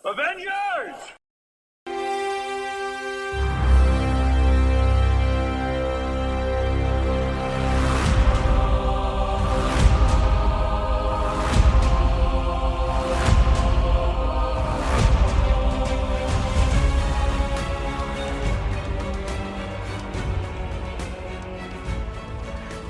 Avengers!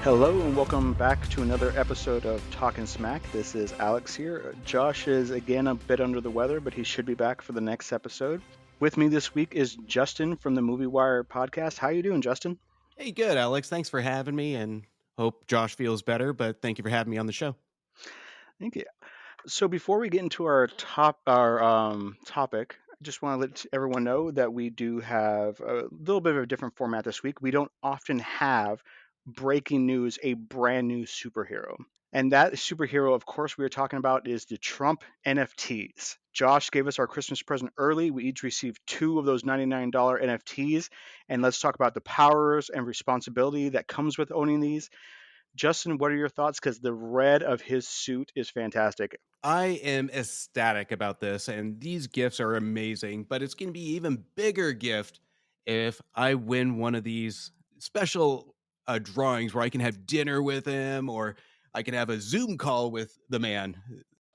Hello and welcome back to another episode of Talkin' Smack. This is Alex here. Josh is again a bit under the weather, but he should be back for the next episode. With me this week is Justin from the Movie Wire podcast. How you doing, Justin? Hey, good, Alex. Thanks for having me, and hope Josh feels better. But thank you for having me on the show. Thank you. So before we get into our topic, I just want to let everyone know that we do have a little bit of a different format this week. We don't often have breaking news, a brand new superhero. And that superhero, of course, we are talking about is the Trump NFTs. Josh gave us our Christmas present early. We each received 2 of those $99 NFTs. And let's talk about the powers and responsibility that comes with owning these. Justin, what are your thoughts? Because the red of his suit is fantastic. I am ecstatic about this, and these gifts are amazing. But it's going to be even bigger gift if I win one of these special drawings where I can have dinner with him, or I can have a Zoom call with the man.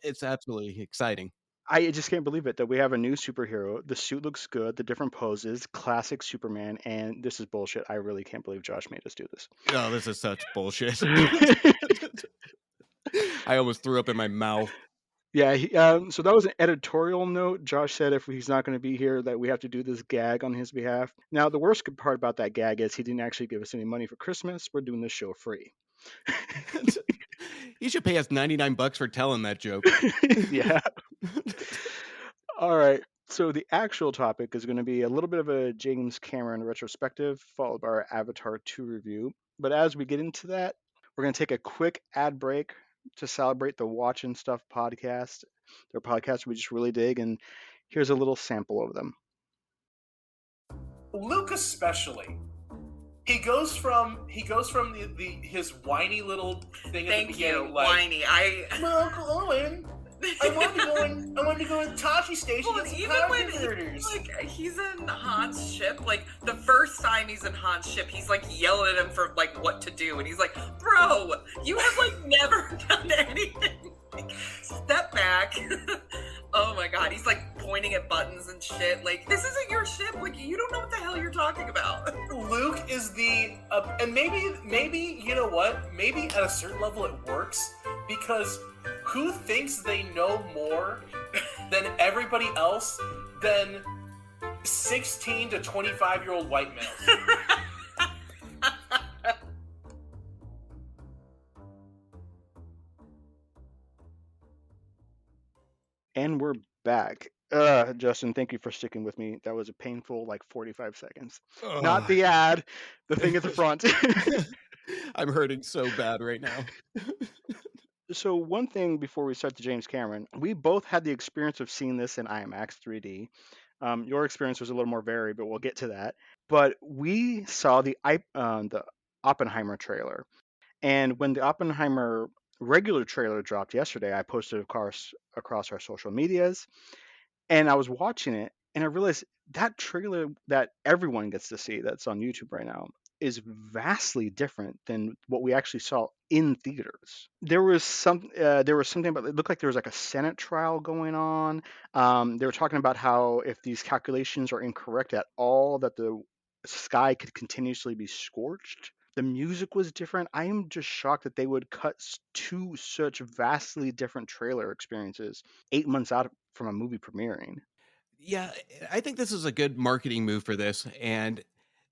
It's absolutely exciting. I just can't believe it that we have a new superhero. The suit looks good, the different poses, classic Superman, and this is bullshit. I really can't believe Josh made us do this. Oh, this is such bullshit. I almost threw up in my mouth. Yeah, so that was an editorial note. Josh said if he's not going to be here, that we have to do this gag on his behalf. Now, the worst part about that gag is he didn't actually give us any money for Christmas. We're doing this show free. You should pay us $99 for telling that joke. Yeah. All right. So the actual topic is going to be a little bit of a James Cameron retrospective, followed by our Avatar 2 review. But as we get into that, we're going to take a quick ad break to celebrate the Watch and Stuff podcast. Their podcast we just really dig, and here's a little sample of them. Luke especially. He goes from his whiny little thing at the Thank beginning, you, like whiny. Uncle Owen, I wanted to go to Tachi Station Well, and get some even power when converters. he's in Han's ship, like the first time he's in Han's ship, he's like yelling at him for like what to do, and he's like, "Bro, you have like never done anything. Like, step back." Oh my god, he's like pointing at buttons and shit. Like, this isn't your ship. Like, you don't know what the hell you're talking about. Luke is the and maybe you know what? Maybe at a certain level it works because who thinks they know more than everybody else than 16 to 25-year-old white males? And we're back. Justin, thank you for sticking with me. That was a painful 45 seconds. Not the ad, the thing at the front. I'm hurting so bad right now. So one thing before we start the James Cameron, we both had the experience of seeing this in IMAX 3D. Your experience was a little more varied, but we'll get to that. But we saw the Oppenheimer trailer, and when the Oppenheimer regular trailer dropped yesterday, I posted, of course, across our social medias, and I was watching it, and I realized that trailer that everyone gets to see that's on YouTube right now is vastly different than what we actually saw in theaters. There was something about it looked like there was like a Senate trial going on. They were talking about how if these calculations are incorrect at all, that the sky could continuously be scorched. The music was different. I am just shocked that they would cut 2 such vastly different trailer experiences 8 months out from a movie premiering. Yeah, I think this is a good marketing move for this. And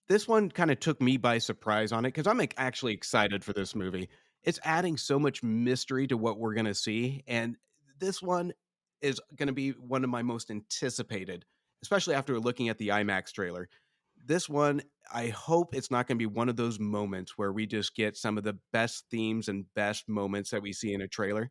this one kind of took me by surprise on it because I'm actually excited for this movie. It's adding so much mystery to what we're going to see. And this one is going to be one of my most anticipated, especially after looking at the IMAX trailer. This one, I hope it's not going to be one of those moments where we just get some of the best themes and best moments that we see in a trailer.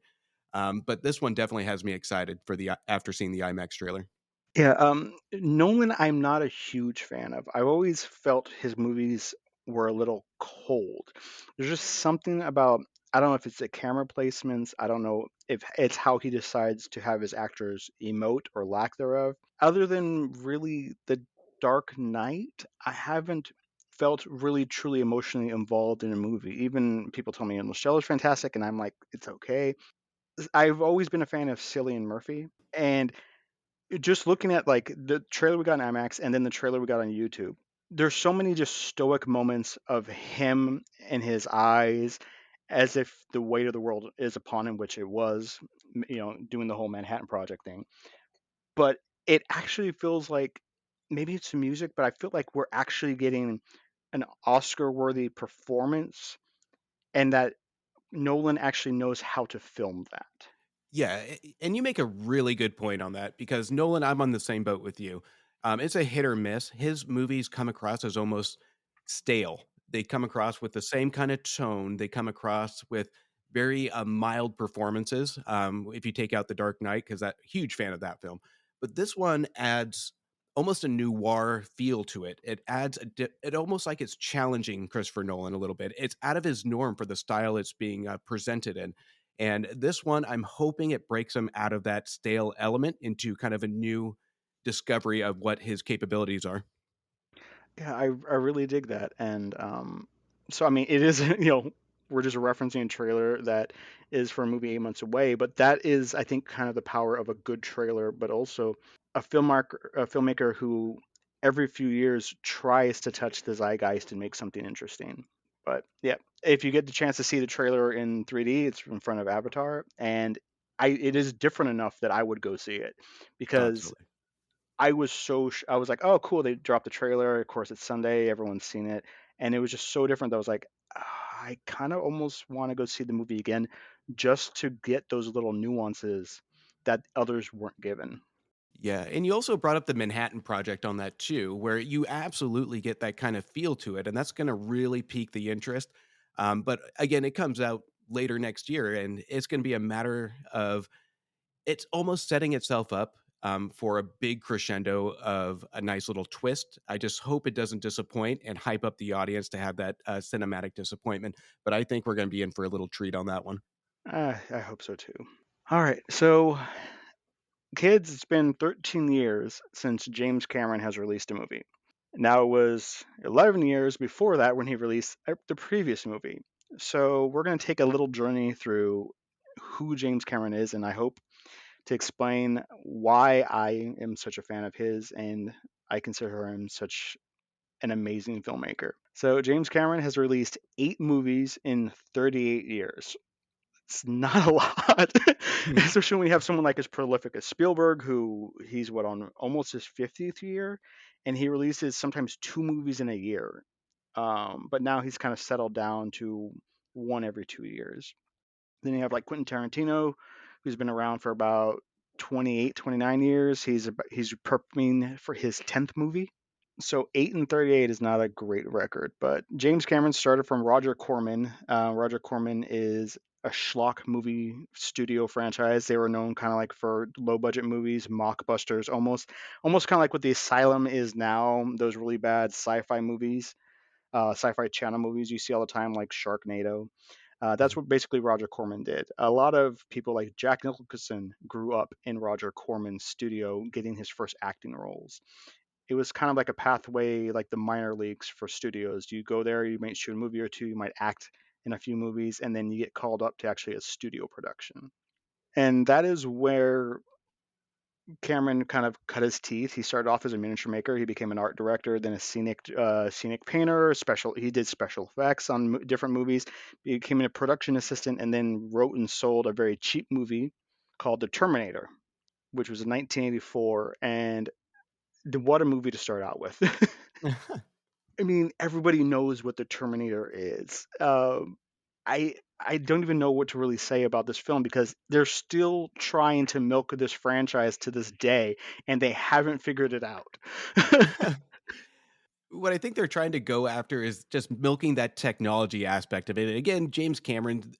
But this one definitely has me excited for the after seeing the IMAX trailer. Yeah, Nolan, I'm not a huge fan of. I've always felt his movies were a little cold. There's just something about, I don't know if it's the camera placements, I don't know if it's how he decides to have his actors emote or lack thereof. Other than really The Dark Knight, I haven't felt really truly emotionally involved in a movie. Even people tell me Interstellar is fantastic, and I'm like, it's okay. I've always been a fan of Cillian Murphy, and just looking at like the trailer we got on IMAX and then the trailer we got on YouTube, there's so many just stoic moments of him and his eyes as if the weight of the world is upon him, which it was, doing the whole Manhattan Project thing. But it actually feels like maybe it's the music, but I feel like we're actually getting an Oscar worthy performance and that Nolan actually knows how to film that. Yeah, and you make a really good point on that because Nolan, I'm on the same boat with you. It's a hit or miss. His movies come across as almost stale. They come across with the same kind of tone. They come across with very mild performances. If you take out The Dark Knight, because that huge fan of that film, but this one adds almost a noir feel to it. It adds it almost like it's challenging Christopher Nolan a little bit. It's out of his norm for the style it's being presented in. And this one, I'm hoping it breaks him out of that stale element into kind of a new discovery of what his capabilities are. Yeah, I really dig that. And so I mean it is we're just referencing a trailer that is for a movie 8 months away, but that is I think kind of the power of a good trailer, but also a filmmaker who every few years tries to touch the zeitgeist and make something interesting. But yeah, if you get the chance to see the trailer in 3D, it's in front of Avatar, and it is different enough that I would go see it because Absolutely. I was like, oh, cool. They dropped the trailer. Of course, it's Sunday. Everyone's seen it, and it was just so different that I was like, I kind of almost want to go see the movie again, just to get those little nuances that others weren't given. Yeah, and you also brought up the Manhattan Project on that too, where you absolutely get that kind of feel to it, and that's going to really pique the interest. But again, it comes out later next year, and it's going to be a matter of it's almost setting itself up for a big crescendo of a nice little twist. I just hope it doesn't disappoint and hype up the audience to have that cinematic disappointment. But I think we're going to be in for a little treat on that one. I hope so too. All right, so kids, it's been 13 years since James Cameron has released a movie. Now it was 11 years before that when he released the previous movie. So we're going to take a little journey through who James Cameron is, and I hope to explain why I am such a fan of his and I consider him such an amazing filmmaker. So James Cameron has released 8 movies in 38 years. It's not a lot, especially when we have someone like as prolific as Spielberg, who he's on almost his 50th year, and he releases sometimes 2 movies in a year. But now he's kind of settled down to one every 2 years. Then you have like Quentin Tarantino, who's been around for about 28, 29 years. He's prepping for his 10th movie. So 8 and 38 is not a great record, but James Cameron started from Roger Corman. Roger Corman is a schlock movie studio franchise. They were known kind of like for low budget movies, mockbusters, almost kind of like what the Asylum is now. Those really bad sci-fi movies, sci-fi channel movies you see all the time, like Sharknado. That's what basically Roger Corman did. A lot of people like Jack Nicholson grew up in Roger Corman's studio, getting his first acting roles. It was kind of like a pathway, like the minor leagues for studios. You go there, you might shoot a movie or two, you might act in a few movies, and then you get called up to actually a studio production. And that is where Cameron kind of cut his teeth. He started off as a miniature maker. He became an art director, then a scenic painter. He did special effects on different movies. He became a production assistant, and then wrote and sold a very cheap movie called The Terminator, which was in 1984. And what a movie to start out with. I mean, everybody knows what the Terminator is. I don't even know what to really say about this film because they're still trying to milk this franchise to this day, and they haven't figured it out. What I think they're trying to go after is just milking that technology aspect of it. Again, James Cameron,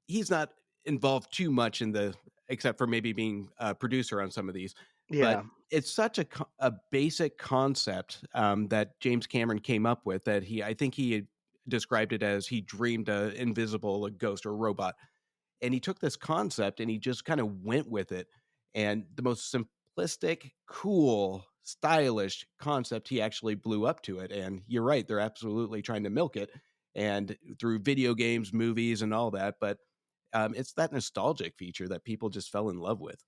he's not involved too much in the except for maybe being a producer on some of these, but Yeah, it's such a basic concept that James Cameron came up with that I think he had described it as he dreamed a invisible a ghost or robot. And he took this concept and he just kind of went with it. And the most simplistic, cool, stylish concept, he actually blew up to it. And you're right, they're absolutely trying to milk it and through video games, movies, and all that. But it's that nostalgic feature that people just fell in love with.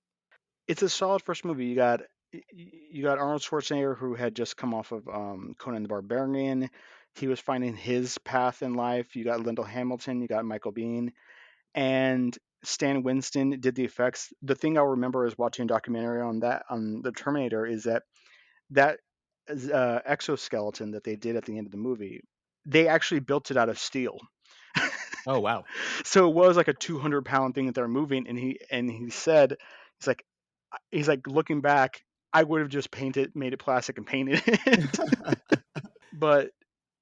It's a solid first movie. You got Arnold Schwarzenegger, who had just come off of Conan the Barbarian. He was finding his path in life. You got Lyndall Hamilton. You got Michael Biehn, and Stan Winston did the effects. The thing I'll remember is watching a documentary on the Terminator is that exoskeleton that they did at the end of the movie. They actually built it out of steel. Oh, wow. So it was like a 200-pound thing that they're moving, and he said, he's like looking back, I would have just made it plastic and painted it. But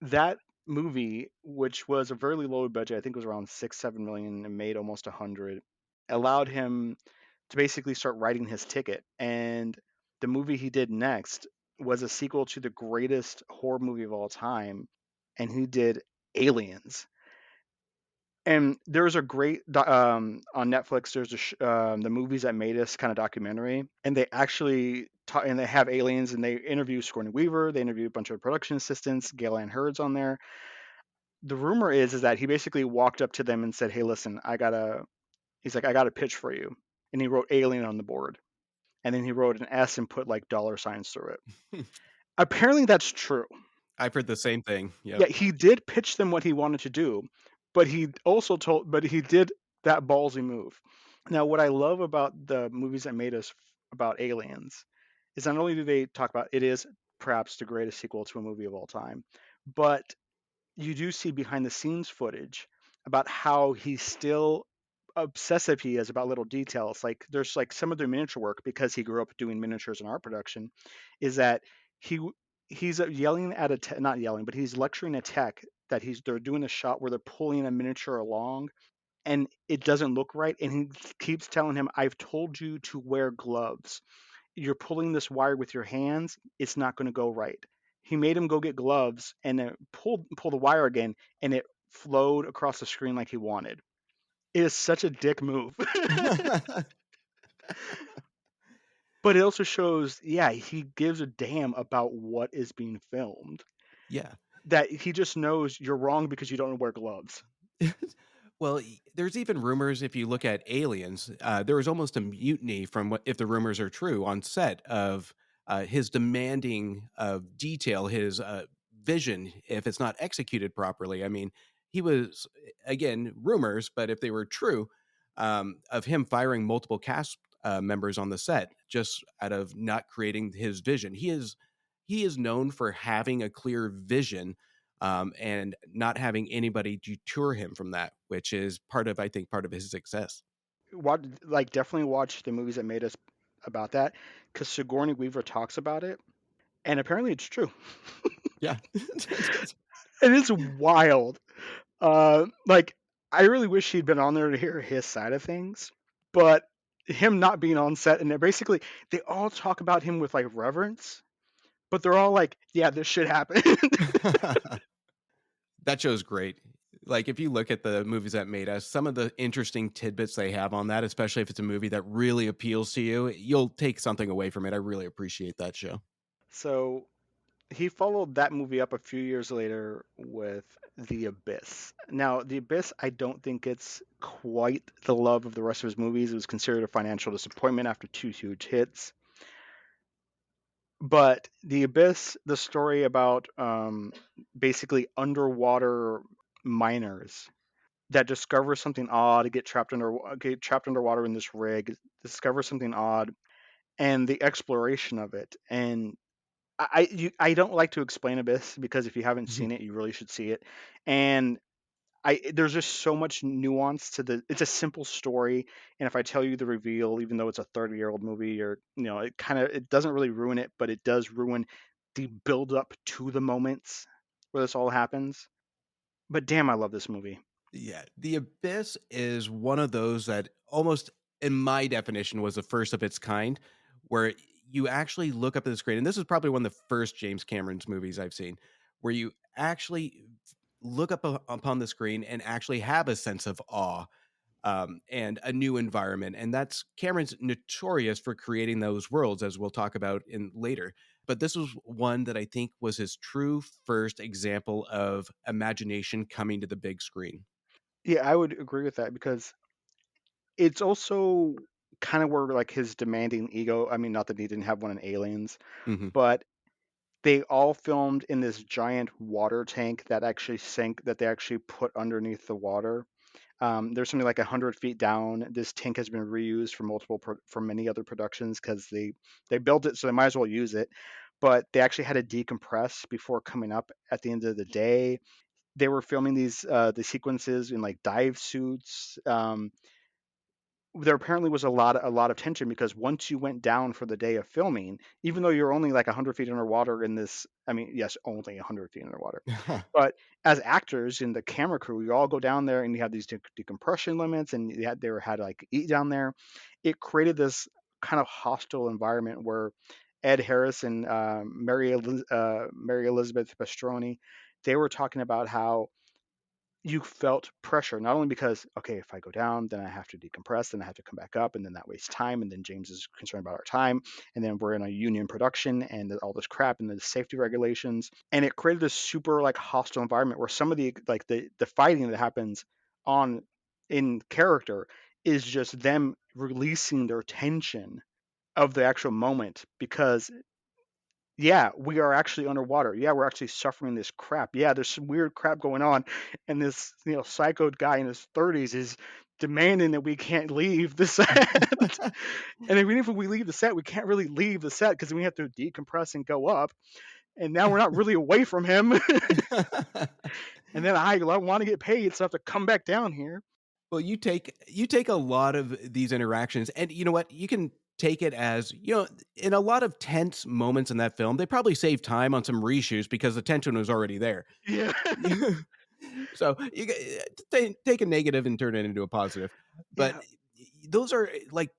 that movie, which was a very low budget, I think it was around 6-7 million, and made almost 100, allowed him to basically start writing his ticket. And the movie he did next was a sequel to the greatest horror movie of all time, and he did Aliens. And there's a great on Netflix. There's the Movies That Made Us kind of documentary, and they actually and they have aliens, and they interview Sigourney Weaver. They interview a bunch of production assistants. Gail Ann Hurd's on there. The rumor is that he basically walked up to them and said, "Hey, listen, He's like, I got a pitch for you," and he wrote alien on the board, and then he wrote an S and put like dollar signs through it. Apparently, that's true. I've heard the same thing. Yeah, Yep. he did pitch them what he wanted to do, but he did that ballsy move. Now, what I love about the Movies That Made Us about aliens is not only do they talk about it is perhaps the greatest sequel to a movie of all time, but you do see behind the scenes footage about how he's still obsessive he is about little details. Like there's like some of the miniature work, because he grew up doing miniatures and art production, is that he he's yelling at not yelling, but he's lecturing a tech that they're doing a shot where they're pulling a miniature along, and it doesn't look right, and he keeps telling him, I've told you to wear gloves. You're pulling this wire with your hands, it's not going to go right. He made him go get gloves and then pull the wire again, and it flowed across the screen like he wanted. It is such a dick move. But it also shows, yeah, he gives a damn about what is being filmed. Yeah. That he just knows you're wrong because you don't wear gloves. Well, there's even rumors. If you look at Aliens, there was almost a mutiny from if the rumors are true, on set of his demanding of detail, his vision, if it's not executed properly. I mean, he was, again, rumors, but if they were true, of him firing multiple cast members on the set just out of not creating his vision. He is known for having a clear vision, and not having anybody detour him from that, which is I think, part of his success. Definitely watch the Movies That Made Us about that, because Sigourney Weaver talks about it, and apparently it's true. Yeah. And it's wild. I really wish he'd been on there to hear his side of things, but him not being on set, and basically they all talk about him with like reverence, but they're all like, yeah, this shit happened. That show's great. Like, if you look at the Movies That Made Us, some of the interesting tidbits they have on that, especially if it's a movie that really appeals to you, you'll take something away from it. I really appreciate that show. So he followed that movie up a few years later with The Abyss. Now, The Abyss, I don't think it's quite the love of the rest of his movies. It was considered a financial disappointment after two huge hits. But The Abyss, the story about basically underwater miners that discover something odd, get trapped underwater in this rig, discover something odd, and the exploration of it. And I don't like to explain Abyss, because if you haven't seen it, you really should see it. And there's just so much nuance to it's a simple story, and if I tell you the reveal, even though it's a 30-year-old movie, or it doesn't really ruin it, but it does ruin the build up to the moments where this all happens. But damn, I love this movie. Yeah, The Abyss is one of those that almost, in my definition, was the first of its kind, where you actually look up at the screen, and this is probably one of the first James Cameron's movies I've seen, where you actually look up upon the screen and actually have a sense of awe. and a new environment. And that's Cameron's notorious for creating those worlds, as we'll talk about in later. But this was one that I think was his true first example of imagination coming to the big screen. Yeah, I would agree with that because it's also kind of where like his demanding ego. I mean, not that he didn't have one in Aliens, Hmm. but they all filmed in this giant water tank that actually sank, that they actually put underneath the water. There's something like 100 feet down. This tank has been reused for for many other productions because they built it, so they might as well use it. But they actually had to decompress before coming up at the end of the day. They were filming the sequences in like dive suits. There apparently was a lot of tension because once you went down for the day of filming, even though you're only like 100 feet underwater in this, I mean, yes, only 100 feet underwater, but as actors in the camera crew, you all go down there and you have these decompression limits, and had to like eat down there. It created this kind of hostile environment where Ed Harris and Mary Elizabeth Pastroni, they were talking about how you felt pressure, not only because, okay, if I go down, then I have to decompress, then I have to come back up, and then that wastes time, and then James is concerned about our time, and then we're in a union production, and all this crap, and the safety regulations, and it created this super like hostile environment where some of the fighting that happens on in character is just them releasing their tension of the actual moment because yeah, we are actually underwater. Yeah, we're actually suffering this crap. Yeah, there's some weird crap going on, and this psychoed guy in his 30s is demanding that we can't leave the set. And even if we leave the set, we can't really leave the set because we have to decompress and go up. And now we're not really away from him. And then I want to get paid, so I have to come back down here. Well, you take a lot of these interactions, and you know what? You can take it as, in a lot of tense moments in that film, they probably saved time on some reshoots because the tension was already there. Yeah, So take a negative and turn it into a positive. But yeah. those are like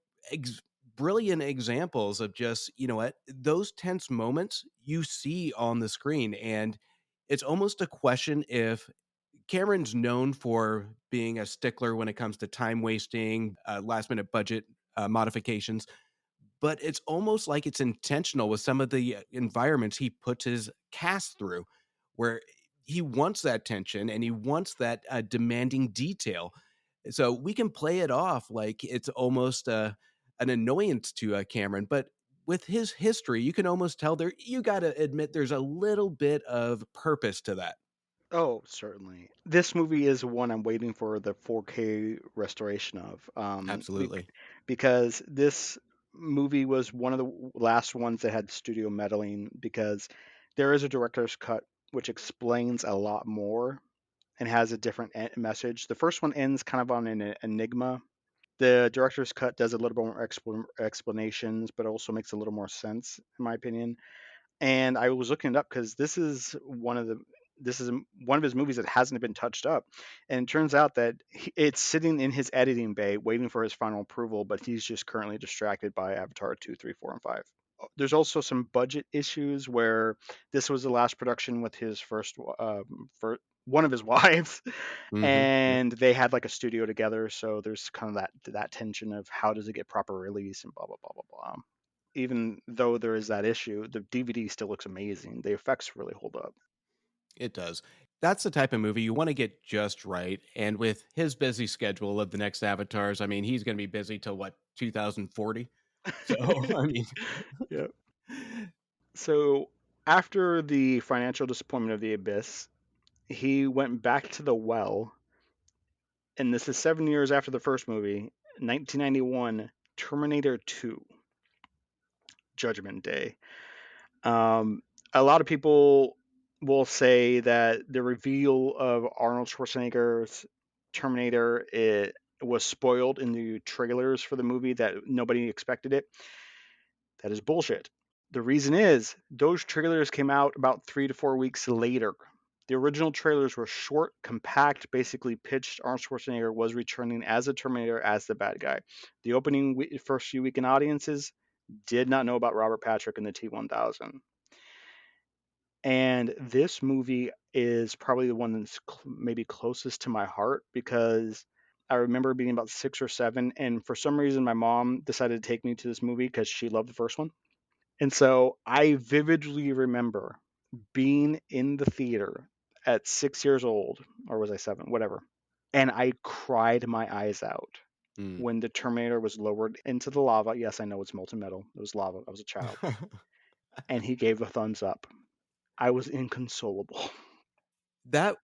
brilliant examples of just, you know what, those tense moments you see on the screen. And it's almost a question if Cameron's known for being a stickler when it comes to time wasting, last minute budget modifications, but it's almost like it's intentional with some of the environments he puts his cast through, where he wants that tension and he wants that demanding detail. So we can play it off like it's almost an annoyance to Cameron, but with his history, you can almost tell there. You got to admit, there's a little bit of purpose to that. Oh, certainly. This movie is one I'm waiting for the 4K restoration of. Absolutely. Because this movie was one of the last ones that had studio meddling because there is a director's cut which explains a lot more and has a different message. The first one ends kind of on an enigma. The director's cut does a little bit more explanations, but also makes a little more sense, in my opinion. And I was looking it up because this is one of his movies that hasn't been touched up, and it turns out that it's sitting in his editing bay waiting for his final approval, but he's just currently distracted by Avatar 2, 3, 4, and 5. There's also some budget issues where this was the last production with his for one of his wives, Yep. and they had like a studio together, so there's kind of that tension of how does it get proper release and blah blah blah blah blah. Even though there is that issue, the DVD still looks amazing. The effects really hold up. It does. That's the type of movie you want to get just right. And with his busy schedule of the next avatars, I mean, he's going to be busy till what, 2040? So, I mean, Yeah. So after the financial disappointment of The Abyss, he went back to the well, and this is 7 years after the first movie, 1991, Terminator 2, Judgment Day. A lot of people will say that the reveal of Arnold Schwarzenegger's Terminator, it was spoiled in the trailers for the movie, that nobody expected it. That is bullshit. The reason is those trailers came out about 3 to 4 weeks later. The original trailers were short, compact, basically pitched Arnold Schwarzenegger was returning as a Terminator, as the bad guy. The opening first few weekend audiences did not know about Robert Patrick and the T-1000. And this movie is probably the one that's maybe closest to my heart because I remember being about 6 or 7, and for some reason, my mom decided to take me to this movie because she loved the first one. And so I vividly remember being in the theater at 6 years old, or was I 7, whatever, and I cried my eyes out Mm. when the Terminator was lowered into the lava. Yes, I know it's molten metal. It was lava. I was a child. And he gave the thumbs up. I was inconsolable. That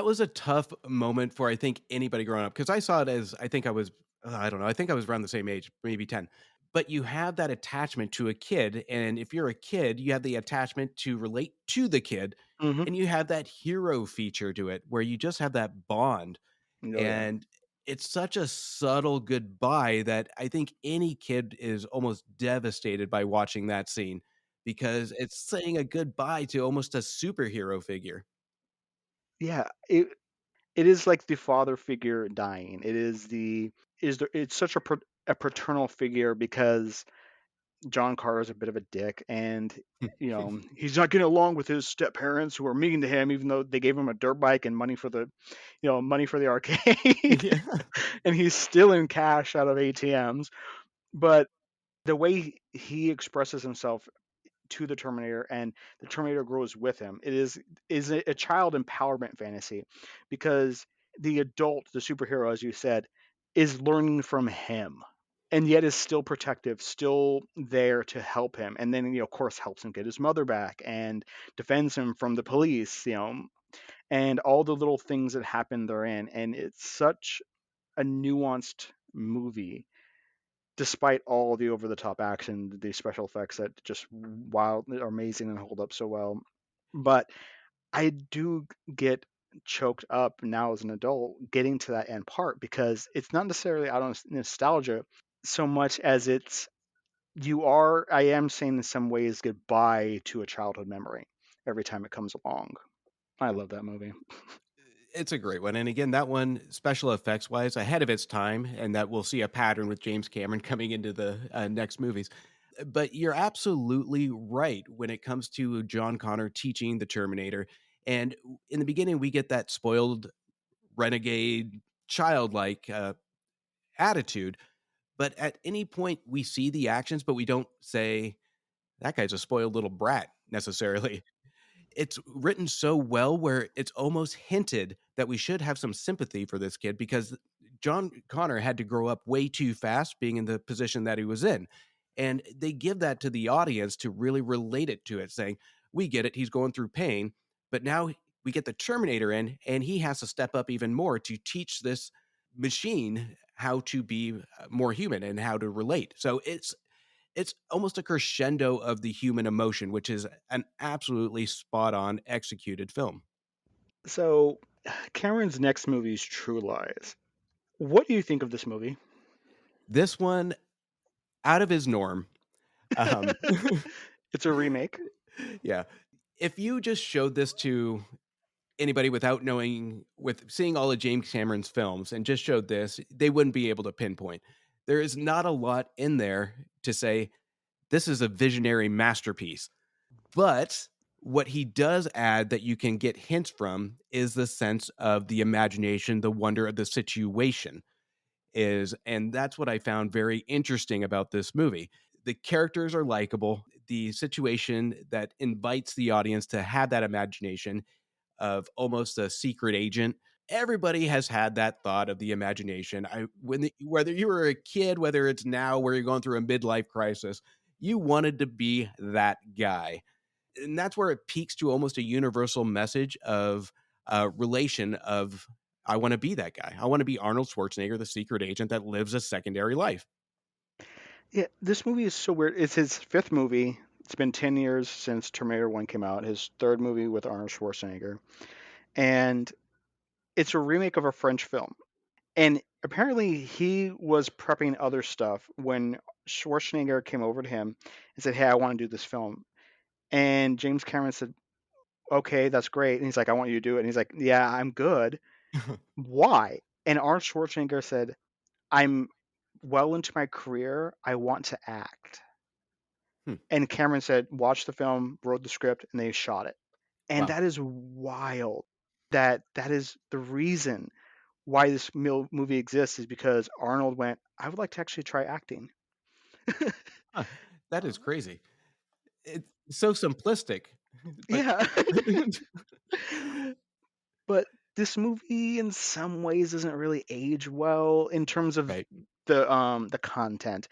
was a tough moment for, I think, anybody growing up, because I saw it as, I think I was, I don't know, I think I was around the same age, maybe 10. But you have that attachment to a kid, and if you're a kid, you have the attachment to relate to the kid, Hmm. and you have that hero feature to it where you just have that bond, Oh, yeah. and it's such a subtle goodbye that I think any kid is almost devastated by watching that scene, because it's saying a goodbye to almost a superhero figure. Yeah. It is like the father figure dying. It's such a paternal figure because John Carter's a bit of a dick, and he's not getting along with his step parents who are mean to him, even though they gave him a dirt bike and money for the arcade, Yeah. and he's stealing cash out of ATMs. But the way he expresses himself to the Terminator and the Terminator grows with him, is a child empowerment fantasy, because the adult, the superhero, as you said, is learning from him, and yet is still protective, still there to help him, and then of course helps him get his mother back and defends him from the police, and all the little things that happen therein. And it's such a nuanced movie, despite all the over the top action, the special effects that just wild are amazing and hold up so well. But I do get choked up now as an adult getting to that end part, because it's not necessarily out of nostalgia so much as I am saying in some ways goodbye to a childhood memory every time it comes along. I love that movie. It's a great one, and again, that one, special effects wise, ahead of its time, and that we'll see a pattern with James Cameron coming into the next movies. But you're absolutely right when it comes to John Connor teaching the Terminator. And in the beginning, we get that spoiled, renegade, childlike attitude. But at any point, we see the actions, but we don't say that guy's a spoiled little brat necessarily. It's written so well where it's almost hinted that we should have some sympathy for this kid, because John Connor had to grow up way too fast being in the position that he was in. And they give that to the audience to really relate it to it, saying, we get it, he's going through pain, but now we get the Terminator in, and he has to step up even more to teach this machine how to be more human and how to relate. So it's almost a crescendo of the human emotion, which is an absolutely spot on executed film. So, Cameron's next movie is True Lies. What do you think of this movie? This one, out of his norm. Um, It's a remake. yeah. If you just showed this to anybody without with seeing all of James Cameron's films and just showed this, they wouldn't be able to pinpoint. There is not a lot in there to say this is a visionary masterpiece. But what he does add that you can get hints from is the sense of the imagination, the wonder of the situation and that's what I found very interesting about this movie. The characters are likable. The situation that invites the audience to have that imagination of almost a secret agent. Everybody has had that thought of the imagination. Whether you were a kid, whether it's now where you're going through a midlife crisis, you wanted to be that guy, and that's where it peaks to almost a universal message of relation of I want to be that guy. I want to be Arnold Schwarzenegger, the secret agent that lives a secondary life. Yeah, this movie is so weird. It's his fifth movie. It's been 10 years since Terminator 1 came out, his third movie with Arnold Schwarzenegger. And it's a remake of a French film. And apparently he was prepping other stuff when Schwarzenegger came over to him and said, "Hey, I want to do this film." And James Cameron said, "Okay, that's great." And he's like, "I want you to do it." And he's like, "Yeah, I'm good. Why?" And Arnold Schwarzenegger said, "I'm well into my career. I want to act." Hmm. And Cameron said, "Watch the film, wrote the script, and they shot it." And Wow. that is wild. That is the reason why this movie exists is because Arnold went, I would like to actually try acting. Huh, that is Oh. crazy. It's so simplistic, but Yeah. But this movie in some ways doesn't really age well in terms of right. the content.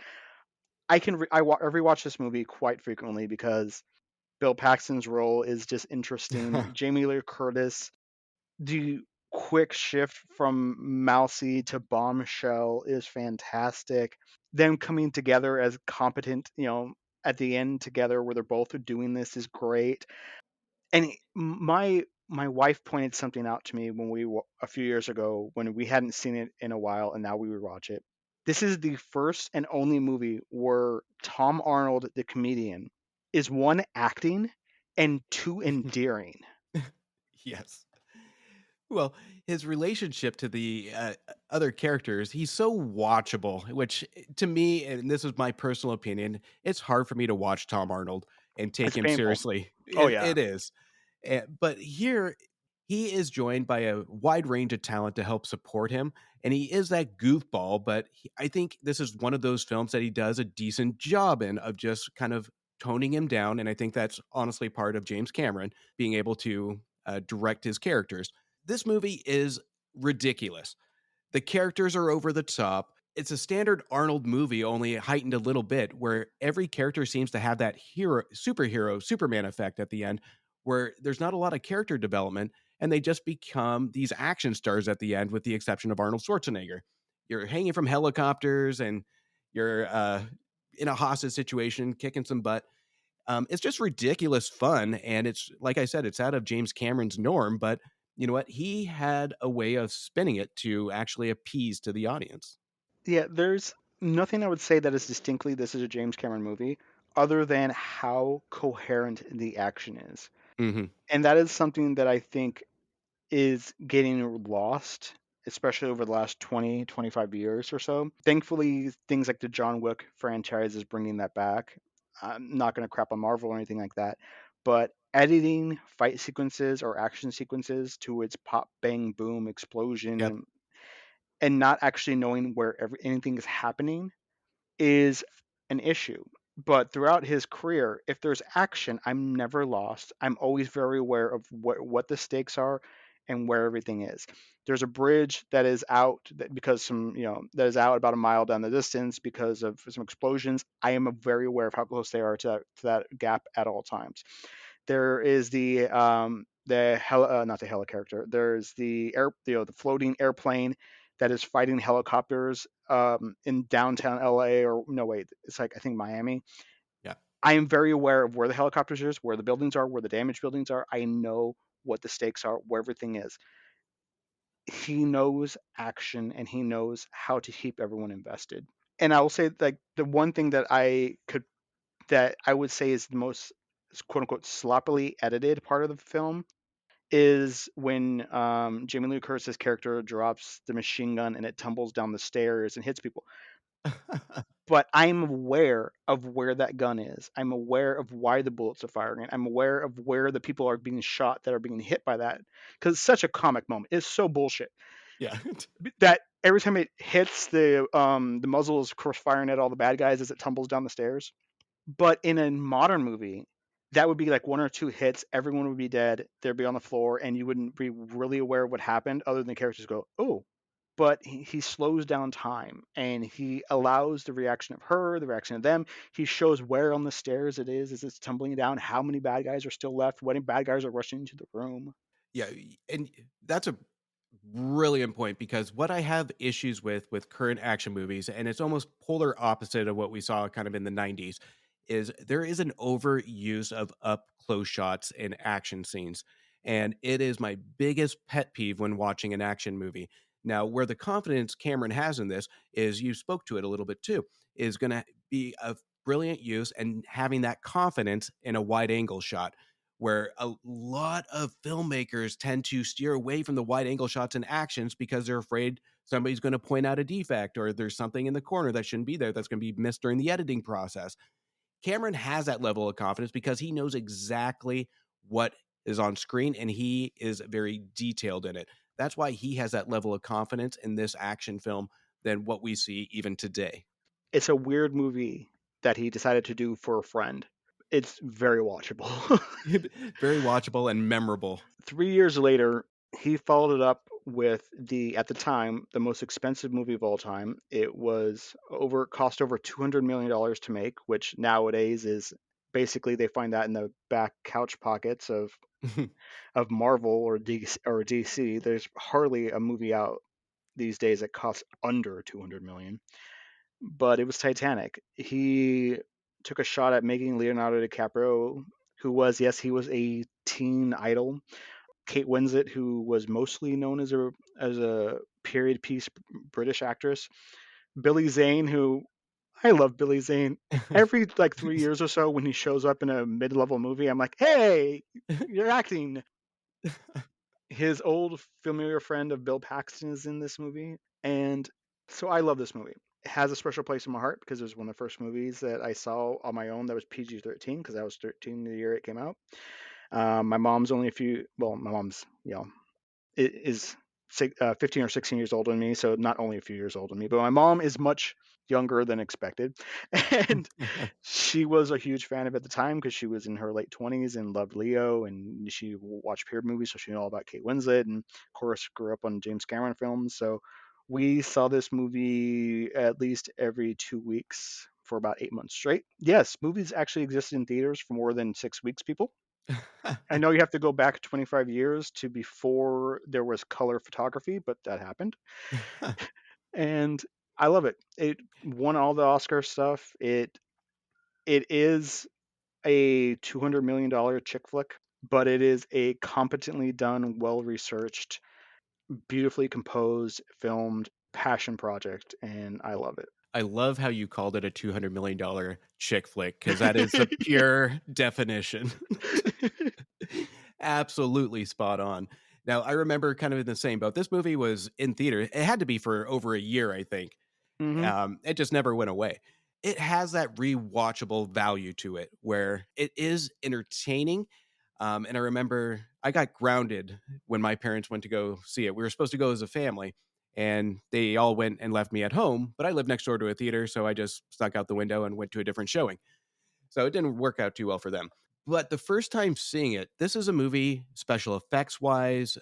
I rewatch this movie quite frequently because Bill Paxton's role is just interesting. Jamie Lee Curtis, the quick shift from Mousy to Bombshell is fantastic. Them coming together as competent, at the end together where they're both doing this is great. And my wife pointed something out to me when a few years ago when we hadn't seen it in a while, and now we rewatch it. This is the first and only movie where Tom Arnold, the comedian, is one acting and two endearing. Yes. Well, his relationship to the other characters, he's so watchable, which to me, and this is my personal opinion, it's hard for me to watch Tom Arnold and take It's him painful. seriously. Oh It, yeah. it is. But here, he is joined by a wide range of talent to help support him. And he is that goofball, but I think this is one of those films that he does a decent job in of just kind of toning him down. And I think that's honestly part of James Cameron being able to direct his characters. This movie is ridiculous. The characters are over the top. It's a standard Arnold movie, only heightened a little bit, where every character seems to have that superhero, Superman effect at the end, where there's not a lot of character development, and they just become these action stars at the end, with the exception of Arnold Schwarzenegger. You're hanging from helicopters, and you're in a hostage situation, kicking some butt. It's just ridiculous fun, and it's like I said, it's out of James Cameron's norm, but you know what? He had a way of spinning it to actually appease to the audience. Yeah, there's nothing I would say that is distinctly this is a James Cameron movie other than how coherent the action is. Hmm. And that is something that I think is getting lost, especially over the last 20, 25 years or so. Thankfully, things like the John Wick franchise is bringing that back. I'm not going to crap on Marvel or anything like that, but editing fight sequences or action sequences to its pop, bang, boom, explosion, Yep. and not actually knowing where anything is happening is an issue. But throughout his career, if there's action, I'm never lost. I'm always very aware of what the stakes are and where everything is. There's a bridge that is out because that is out about a mile down the distance because of some explosions. I am very aware of how close they are to that gap at all times. There is not the heli character. There's the floating airplane that is fighting helicopters in downtown LA, or no, wait, it's like I think Miami. Yeah. I am very aware of where the helicopters is, where the buildings are, where the damaged buildings are. I know what the stakes are, where everything is. He knows action and he knows how to keep everyone invested. And I will say, like, the one thing that I would say is the most quote unquote sloppily edited part of the film is when Jamie Lee Curtis's character drops the machine gun and it tumbles down the stairs and hits people. But I'm aware of where that gun is. I'm aware of why the bullets are firing. I'm aware of where the people are being shot that are being hit by that. Because it's such a comic moment. It's so bullshit Yeah. that every time it hits the muzzle is of course firing at all the bad guys as it tumbles down the stairs. But in a modern movie, that would be like one or two hits, everyone would be dead, they'd be on the floor, and you wouldn't be really aware of what happened other than the characters go, oh. But he slows down time and he allows the reaction of her, the reaction of them. He shows where on the stairs it is as it's tumbling down, how many bad guys are still left, what bad guys are rushing into the room. Yeah, and that's a brilliant point, because what I have issues with current action movies, and it's almost polar opposite of what we saw kind of in the 90s, is there is an overuse of up close shots in action scenes. And it is my biggest pet peeve when watching an action movie. Now, where the confidence Cameron has in this is, you spoke to it a little bit too, is going to be a brilliant use and having that confidence in a wide angle shot, where a lot of filmmakers tend to steer away from the wide angle shots and actions because they're afraid somebody's going to point out a defect, or there's something in the corner that shouldn't be there that's going to be missed during the editing process. Cameron has that level of confidence because he knows exactly what is on screen, and he is very detailed in it. That's why he has that level of confidence in this action film than what we see even today. It's a weird movie that he decided to do for a friend. It's very watchable. Very watchable and memorable. 3 years later, he followed it up with at the time, the most expensive movie of all time. It cost over $200 million to make, which nowadays is basically they find that in the back couch pockets of Marvel or DC. There's hardly a movie out these days that costs under 200 million. But it was Titanic. He took a shot at making Leonardo DiCaprio, who was, yes, he was a teen idol. Kate Winslet, who was mostly known as a period piece British actress. Billy Zane, who I love Billy Zane. Every like 3 years or so, when he shows up in a mid-level movie, I'm like, hey, you're acting. His old familiar friend of Bill Paxton is in this movie, and so I love this movie. It has a special place in my heart because it was one of the first movies that I saw on my own that was PG-13 because I was 13 the year it came out. My mom's only my mom's, is 15 or 16 years older than me, so not only a few years older than me, but my mom is much younger than expected. And she was a huge fan of it at the time because she was in her late 20s and loved Leo, and she watched period movies, so she knew all about Kate Winslet, and of course grew up on James Cameron films. So we saw this movie at least every 2 weeks for about 8 months straight. Yes, movies actually existed in theaters for more than 6 weeks, people. I know you have to go back 25 years to before there was color photography, but that happened. And I love it. It won all the Oscar stuff. It is a $200 million chick flick, but it is a competently done, well researched, beautifully composed, filmed passion project, and I love it. I love how you called it a $200 million chick flick because that is the pure definition. Absolutely spot on. Now, I remember kind of in the same boat. This movie was in theater. It had to be for over a year, I think. It just never went away. It has that rewatchable value to it where it is entertaining. And I remember I got grounded when my parents went to go see it. We were supposed to go as a family, and they all went and left me at home. But I live next door to a theater, so I just stuck out the window and went to a different showing. So it didn't work out too well for them. But the first time seeing it, this is a movie, special effects wise,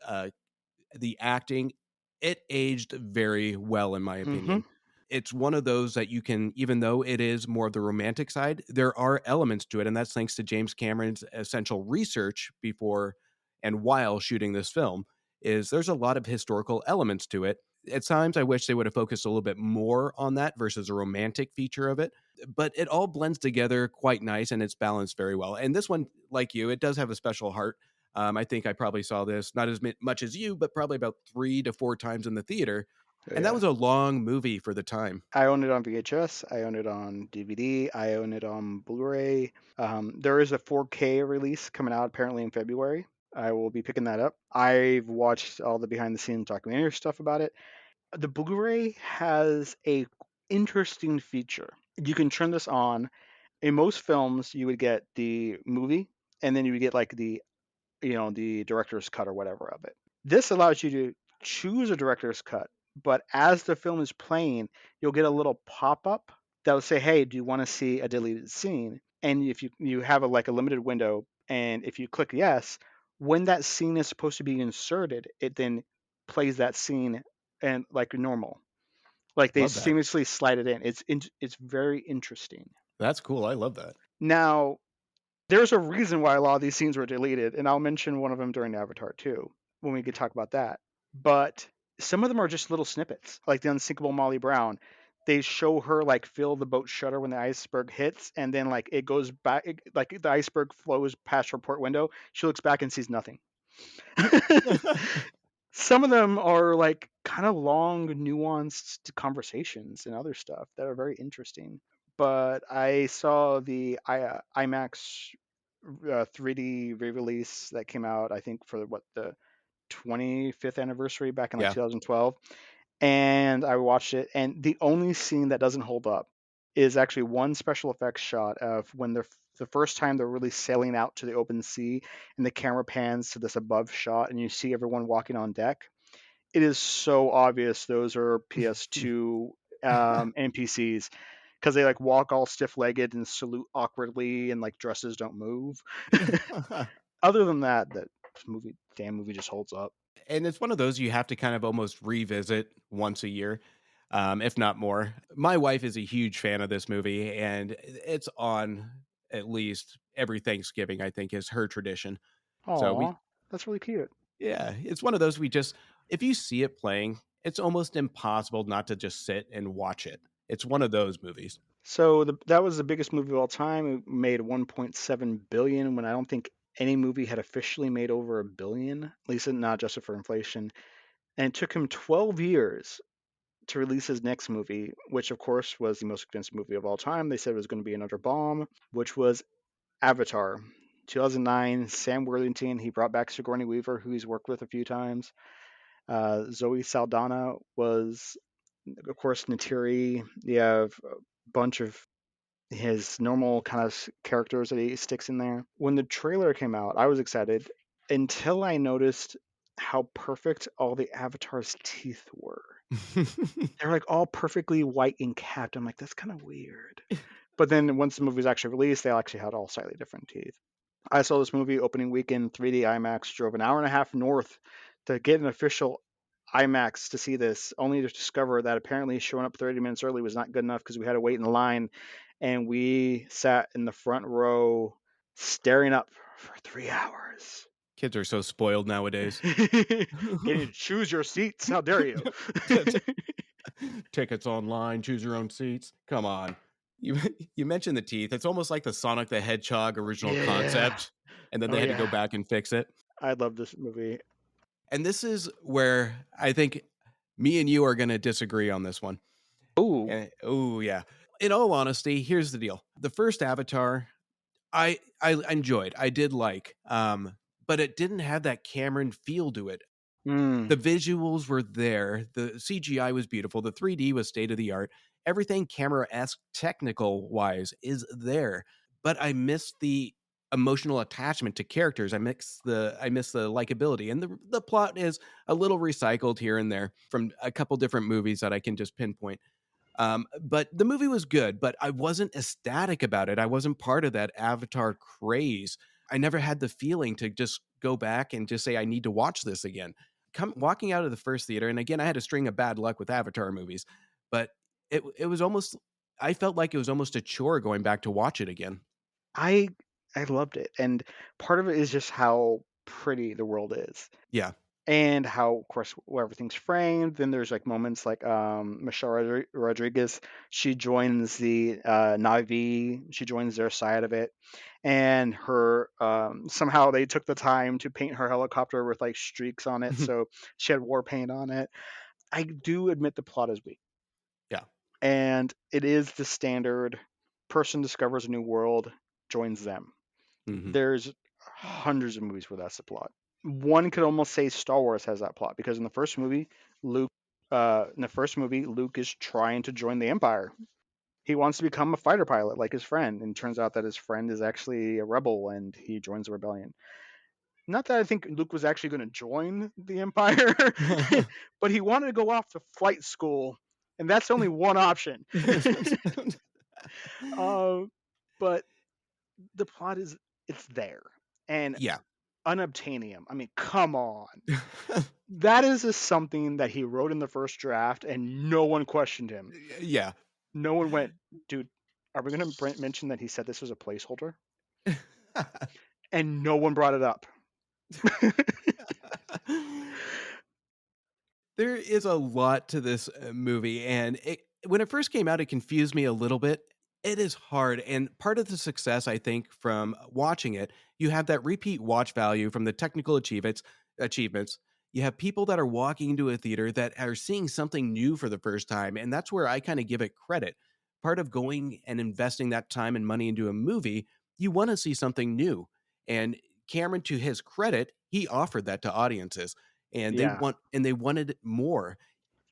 the acting, it aged very well, in my opinion. It's one of those that you can, even though it is more of the romantic side, there are elements to it. And that's thanks to James Cameron's essential research before and while shooting this film, is there's a lot of historical elements to it. At times, I wish they would have focused a little bit more on that versus a romantic feature of it. But it all blends together quite nice and it's balanced very well. And this one, like you, it does have a special heart. I think I probably saw this not as much as you, but probably about 3 to 4 times in the theater. And that was a long movie for the time. I own it on VHS. I own it on DVD. I own it on Blu-ray. There is a 4K release coming out apparently in February. I will be picking that up. I've watched all the behind-the-scenes documentary stuff about it. The Blu-ray has a interesting feature. You can turn this on. In most films, you would get the movie, and then you would get like the director's cut or whatever of it. This allows you to choose a director's cut, but as the film is playing, you'll get a little pop-up that will say, hey, do you want to see a deleted scene? And if you have a limited window, and if you click yes, when that scene is supposed to be inserted, it then plays that scene and like normal. Like they seamlessly slide it in. It's very interesting. That's cool. I love that. Now, there's a reason why a lot of these scenes were deleted, and I'll mention one of them during Avatar 2 when we could talk about that. But some of them are just little snippets, like the unsinkable Molly Brown. They show her fill the boat shutter when the iceberg hits, and then it goes back, the iceberg flows past her port window. She looks back and sees nothing. Some of them are kind of long, nuanced conversations and other stuff that are very interesting. But I saw the IMAX 3D re-release that came out, I think, for the 25th anniversary back in 2012. And I watched it, and the only scene that doesn't hold up is actually one special effects shot of when the first time they're really sailing out to the open sea, and the camera pans to this above shot, and you see everyone walking on deck. it is so obvious those are PS2 NPCs because they like walk all stiff-legged and salute awkwardly and like dresses don't move. Other than that, that movie just holds up. And it's one of those you have to kind of almost revisit once a year, if not more. My wife is a huge fan of this movie, and it's on at least every Thanksgiving, I think, is her tradition. So Aw, that's really cute. yeah, it's one of those if you see it playing, it's almost impossible not to just sit and watch it. It's one of those movies. So that was the biggest movie of all time. It made 1.7 billion when I don't think any movie had officially made over $1 billion, at least not adjusted for inflation. And it took him 12 years to release his next movie, which of course was the most expensive movie of all time. They said it was going to be another bomb, which was Avatar. 2009, Sam Worthington. He brought back Sigourney Weaver, who he's worked with a few times. Zoe Saldana was, of course, Natiri. You have a bunch of his normal kind of characters that he sticks in there. When the trailer came out, I was excited until I noticed how perfect all the Avatar's teeth were. They're like all perfectly white and capped. I'm like, that's kind of weird. But then once the movie was actually released, they actually had all slightly different teeth. I saw this movie opening weekend, 3D IMAX, drove an hour and a half north to get an official IMAX to see this, only to discover that apparently showing up 30 minutes early was not good enough because we had to wait in the line. And we sat in the front row staring up for 3 hours. Kids are so spoiled nowadays. Getting to choose your seats. How dare you? Tickets online, choose your own seats. Come on. You mentioned the teeth. It's almost like the Sonic the Hedgehog original concept, and then they had to go back and fix it. I love this movie. And this is where I think me and you are going to disagree on this one. Oh, yeah. In all honesty, here's the deal. The first Avatar, I enjoyed. I did like, but it didn't have that Cameron feel to it. The visuals were there. The CGI was beautiful. The 3D was state of the art. Everything camera-esque technical wise is there, but I missed the emotional attachment to characters. I miss the likability, and the plot is a little recycled here and there from a couple different movies that I can just pinpoint. But the movie was good, but I wasn't ecstatic about it. I wasn't part of that Avatar craze. I never had the feeling to just go back and just say, I need to watch this again. Walking out of the first theater, and again, I had a string of bad luck with Avatar movies, but it was almost, I felt like it was almost a chore going back to watch it again. I loved it. And part of it is just how pretty the world is. Yeah. And how, of course, where everything's framed. Then there's like moments like Michelle Rodriguez. She joins the Na'vi. She joins their side of it, and her somehow they took the time to paint her helicopter with like streaks on it, so she had war paint on it. I do admit the plot is weak. Yeah, and it is the standard person discovers a new world, joins them. There's hundreds of movies where that's the plot. One could almost say Star Wars has that plot because in the first movie, Luke is trying to join the Empire. He wants to become a fighter pilot like his friend, and it turns out that his friend is actually a rebel and he joins the rebellion. Not that I think Luke was actually going to join the Empire, but he wanted to go off to flight school, and that's only one option. But the plot is, it's there. And yeah, unobtainium. I mean, come on. That is something that he wrote in the first draft, and no one questioned him. Yeah. No one went, dude, are we going to mention that he said this was a placeholder? And no one brought it up. There is a lot to this movie, and when it first came out, it confused me a little bit. It is hard, and part of the success, I think, from watching it, you have that repeat watch value from the technical achievements. You have people that are walking into a theater that are seeing something new for the first time, and that's where I kind of give it credit. Part of going and investing that time and money into a movie, you want to see something new. And Cameron, to his credit, he offered that to audiences, and they wanted more.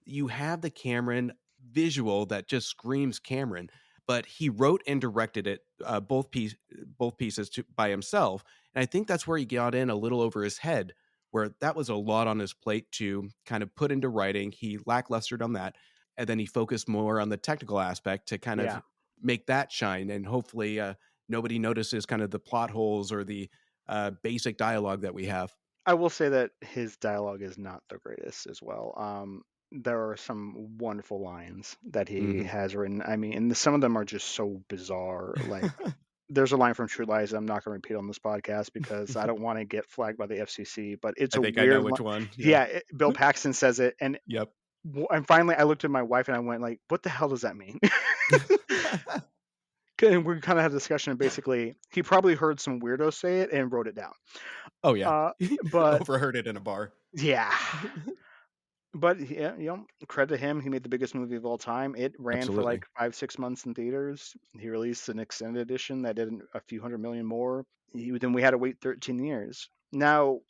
You have the Cameron visual that just screams Cameron, but he wrote and directed it both pieces by himself, and I think that's where he got in a little over his head, where that was a lot on his plate to kind of put into writing. He lacklustered on that, and then he focused more on the technical aspect to kind Yeah. of make that shine. And hopefully, nobody notices kind of the plot holes or the basic dialogue that we have. I will say that his dialogue is not the greatest as well. There are some wonderful lines that he Hmm. has written. I mean, and some of them are just so bizarre. Like, there's a line from True Lies I'm not going to repeat on this podcast because I don't want to get flagged by the FCC. But it's I a think I know weird which line. one. Yeah, Bill Paxton says it, and Yep. finally I looked at my wife and I went like, "What the hell does that mean?" And we kind of had a discussion. And basically, he probably heard some weirdo say it and wrote it down. Oh yeah. Uh, but Overheard it in a bar. yeah. But yeah, credit to him. He made the biggest movie of all time. It ran for Absolutely. like 5-6 months in theaters. He released an extended edition that did a few hundred million more. Then we had to wait 13 years. Now,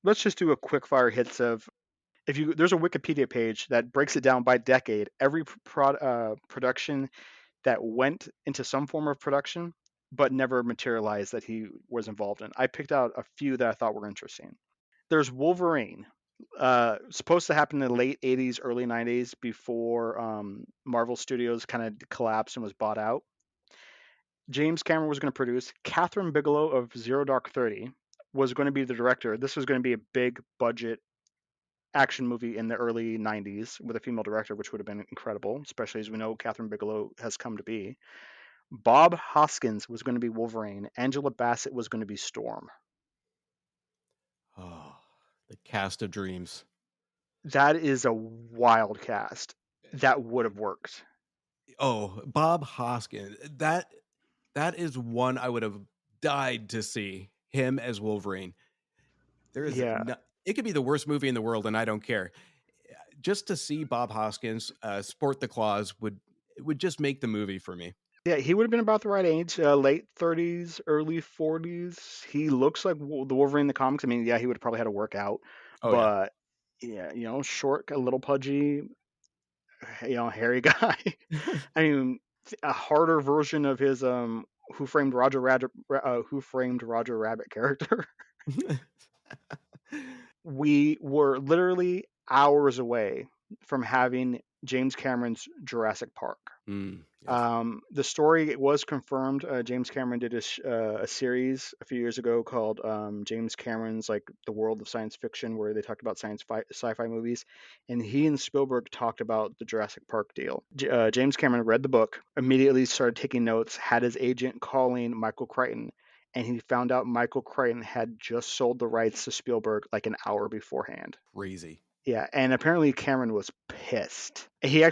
let's just do a quick fire hits of there's a Wikipedia page that breaks it down by decade. Every production that went into some form of production but never materialized that he was involved in. I picked out a few that I thought were interesting. There's Wolverine, supposed to happen in the late 80s, early 90s before Marvel Studios kind of collapsed and was bought out. James Cameron was going to produce. Catherine Bigelow of Zero Dark 30 was going to be the director. This was going to be a big budget action movie in the early 90s with a female director, which would have been incredible, especially as we know Catherine Bigelow has come to be. Bob Hoskins was going to be Wolverine. Angela Bassett was going to be Storm. Oh, the cast of dreams. That is a wild cast. That would have worked. Oh, Bob Hoskins. That is one I would have died to see him as Wolverine. There is Yeah. it could be the worst movie in the world, and I don't care. Just to see Bob Hoskins sport the claws would just make the movie for me. Yeah, he would have been about the right age, late 30s, early 40s. He looks like the Wolverine in the comics. I mean, yeah, he would have probably had to work out, Oh but yeah, short, a little pudgy, hairy guy. yeah. I mean, a harder version of his Who Framed Roger Rabbit character. We were literally hours away from having James Cameron's Jurassic Park. Yes. The story was confirmed. James Cameron did a series a few years ago called James Cameron's like the World of Science Fiction, where they talked about sci-fi movies, and he and Spielberg talked about the Jurassic Park deal. James Cameron read the book, immediately started taking notes, had his agent calling Michael Crichton, and he found out Michael Crichton had just sold the rights to Spielberg like an hour beforehand. Crazy. Yeah, and apparently Cameron was pissed. He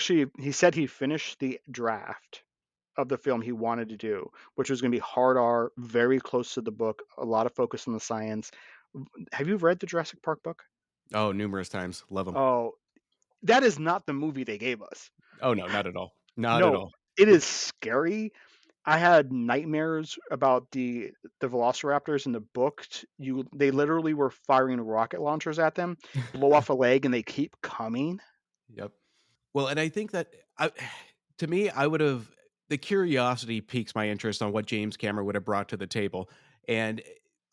said he finished the draft of the film he wanted to do, which was going to be hard R, very close to the book, a lot of focus on the science. Have you read the Jurassic Park book? Oh, numerous times. Love them. Oh, that is not the movie they gave us. Oh no, not at all. Not at No, all. it is scary. I had nightmares about the velociraptors in the book. They literally were firing rocket launchers at them, blow off a leg, and they keep coming. Yep. Well, and I think that to me, the curiosity piques my interest on what James Cameron would have brought to the table. And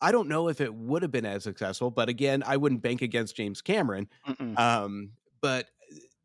I don't know if it would have been as successful, but again, I wouldn't bank against James Cameron. But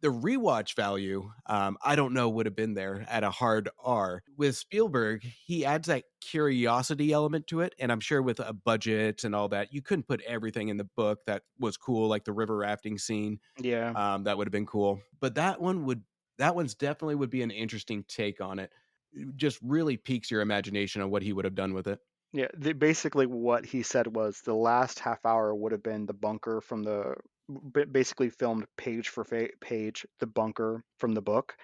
the rewatch value, I don't know, would have been there at a hard R. With Spielberg, he adds that curiosity element to it. And I'm sure with a budget and all that, you couldn't put everything in the book that was cool, like the river rafting scene. Yeah. That would have been cool. But that one's definitely would be an interesting take on it. It just really piques your imagination on what he would have done with it. Yeah, basically what he said was the last half hour would have been the bunker from basically filmed page for page, the bunker from the book.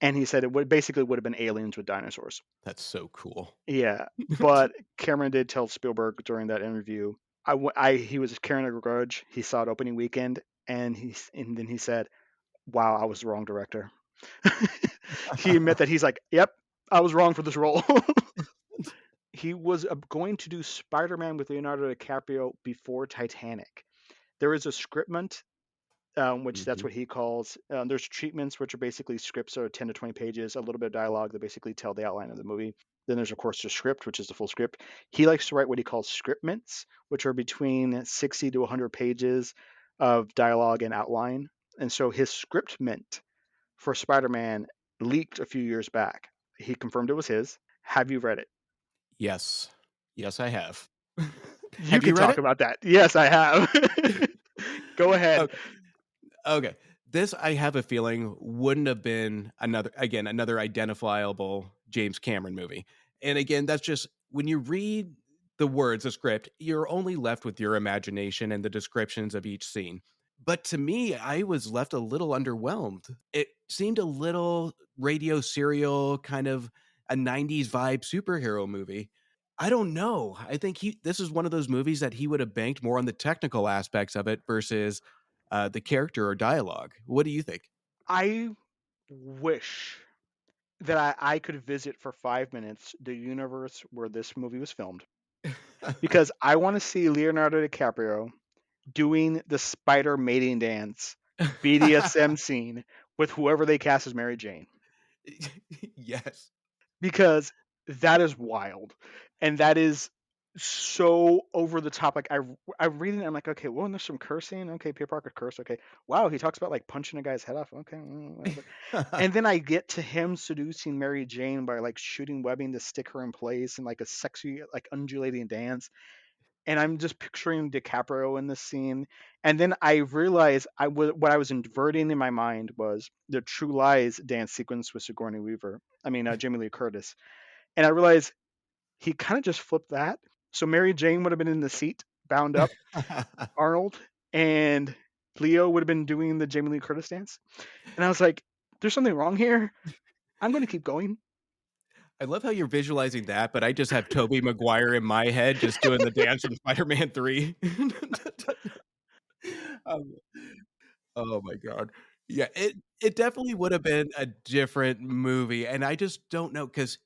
And he said it would have been aliens with dinosaurs. That's so cool. Yeah, but Cameron did tell Spielberg during that interview, he was carrying a grudge. He saw it opening weekend, and then he said, "Wow, I was the wrong director." He admit that he's like, "Yep, I was wrong for this role." He was going to do Spider-Man with Leonardo DiCaprio before Titanic. There is a scriptment, which that's what he calls. There's treatments, which are basically scripts that are 10 to 20 pages, a little bit of dialogue that basically tell the outline of the movie. Then there's, of course, the script, which is the full script. He likes to write what he calls scriptments, which are between 60 to 100 pages of dialogue and outline. And so his scriptment for Spider-Man leaked a few years back. He confirmed it was his. Have you read it? Yes. Yes, I have. You Have you can read talk it? about that. Yes, I have. Go ahead. Okay. Okay. This, I have a feeling, wouldn't have been another identifiable James Cameron movie. And again, that's just when you read the words, the script, you're only left with your imagination and the descriptions of each scene. But to me, I was left a little underwhelmed. It seemed a little radio serial, kind of a 90s vibe superhero movie. I don't know. I think this is one of those movies that he would have banked more on the technical aspects of it versus the character or dialogue. What do you think? I wish that I could visit for 5 minutes the universe where this movie was filmed, because I want to see Leonardo DiCaprio doing the spider mating dance BDSM scene with whoever they cast as Mary Jane, Yes. because that is wild, and that is so over the top. Like I'm reading it, I'm like, okay, well, there's some cursing. Okay, Peter Parker cursed. Okay, wow, he talks about like punching a guy's head off. Okay, whatever. And then I get to him seducing Mary Jane by like shooting webbing to stick her in place and like a sexy like undulating dance. And I'm just picturing DiCaprio in this scene. And then I realized what I was inverting in my mind was the True Lies dance sequence with Sigourney Weaver. I mean, Jamie Lee Curtis. And I realized he kind of just flipped that. So Mary Jane would have been in the seat, bound up, Arnold, and Leo would have been doing the Jamie Lee Curtis dance. And I was like, there's something wrong here. I'm going to keep going. I love how you're visualizing that, but I just have Tobey Maguire in my head just doing the dance from Spider-Man 3. Um, oh my god. Yeah, it definitely would have been a different movie, and I just don't know because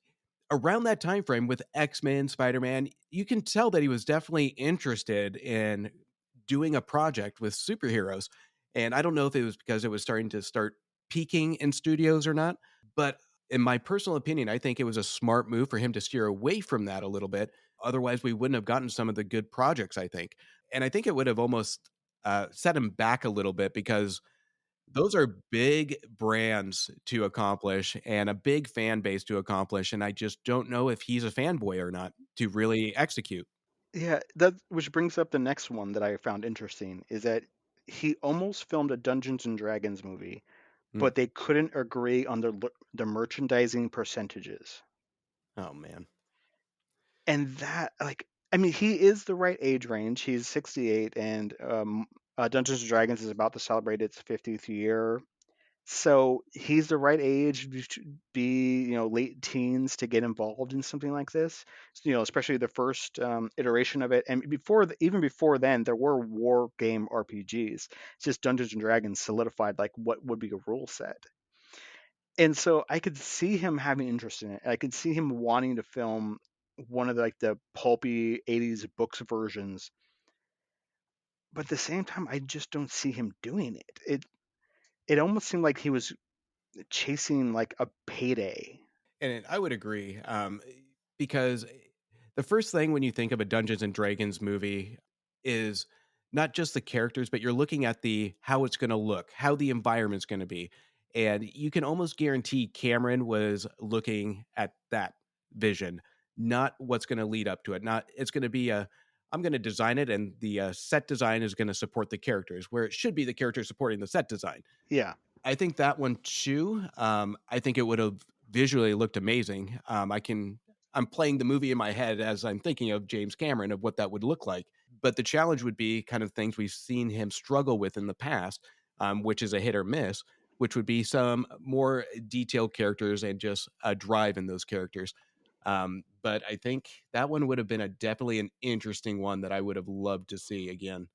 around that time frame with X-Men, Spider-Man, you can tell that he was definitely interested in doing a project with superheroes. And I don't know if it was because it was starting to start peaking in studios or not, but in my personal opinion, I think it was a smart move for him to steer away from that a little bit. Otherwise, we wouldn't have gotten some of the good projects, I think. And I think it would have almost set him back a little bit because those are big brands to accomplish and a big fan base to accomplish, and I just don't know if he's a fanboy or not to really execute. Yeah, that which brings up the next one that I found interesting is that he almost filmed a Dungeons and Dragons movie, Mm. but they couldn't agree on the merchandising percentages. Oh, man. And that, like, I mean, he is the right age range. He's 68, and Dungeons and Dragons is about to celebrate its 50th year. So he's the right age to be, late teens to get involved in something like this. Especially the first iteration of it, and even before then, there were war game RPGs. It's just Dungeons and Dragons solidified like what would be a rule set, and so I could see him having interest in it. I could see him wanting to film one of the pulpy '80s books versions, but at the same time, I just don't see him doing it. It almost seemed like he was chasing like a payday. And I would agree, because the first thing when you think of a Dungeons and Dragons movie is not just the characters, but you're looking at the how it's gonna look, how the environment's gonna be, and you can almost guarantee Cameron was looking at that vision, not what's gonna lead up to it. Not it's gonna be I'm gonna design it, and the set design is gonna support the characters, where it should be the characters supporting the set design. Yeah. I think that one too. I think it would have visually looked amazing. I'm playing the movie in my head as I'm thinking of James Cameron of what that would look like. But the challenge would be kind of things we've seen him struggle with in the past, which is a hit or miss, which would be some more detailed characters and just a drive in those characters. But I think that one would have been definitely an interesting one that I would have loved to see again.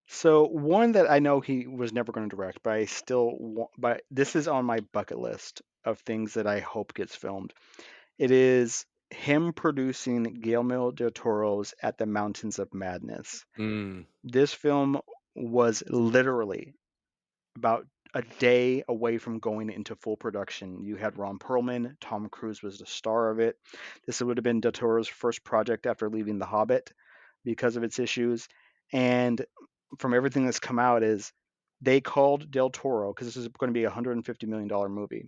So one that I know he was never going to direct, but I still want, but this is on my bucket list of things that I hope gets filmed. It is him producing Guillermo del Toro's At the Mountains of Madness. Mm. This film was literally about a day away from going into full production. You had Ron Perlman, Tom Cruise was the star of it. This would have been Del Toro's first project after leaving The Hobbit because of its issues. And from everything that's come out is they called Del Toro, because this is going to be a $150 million movie,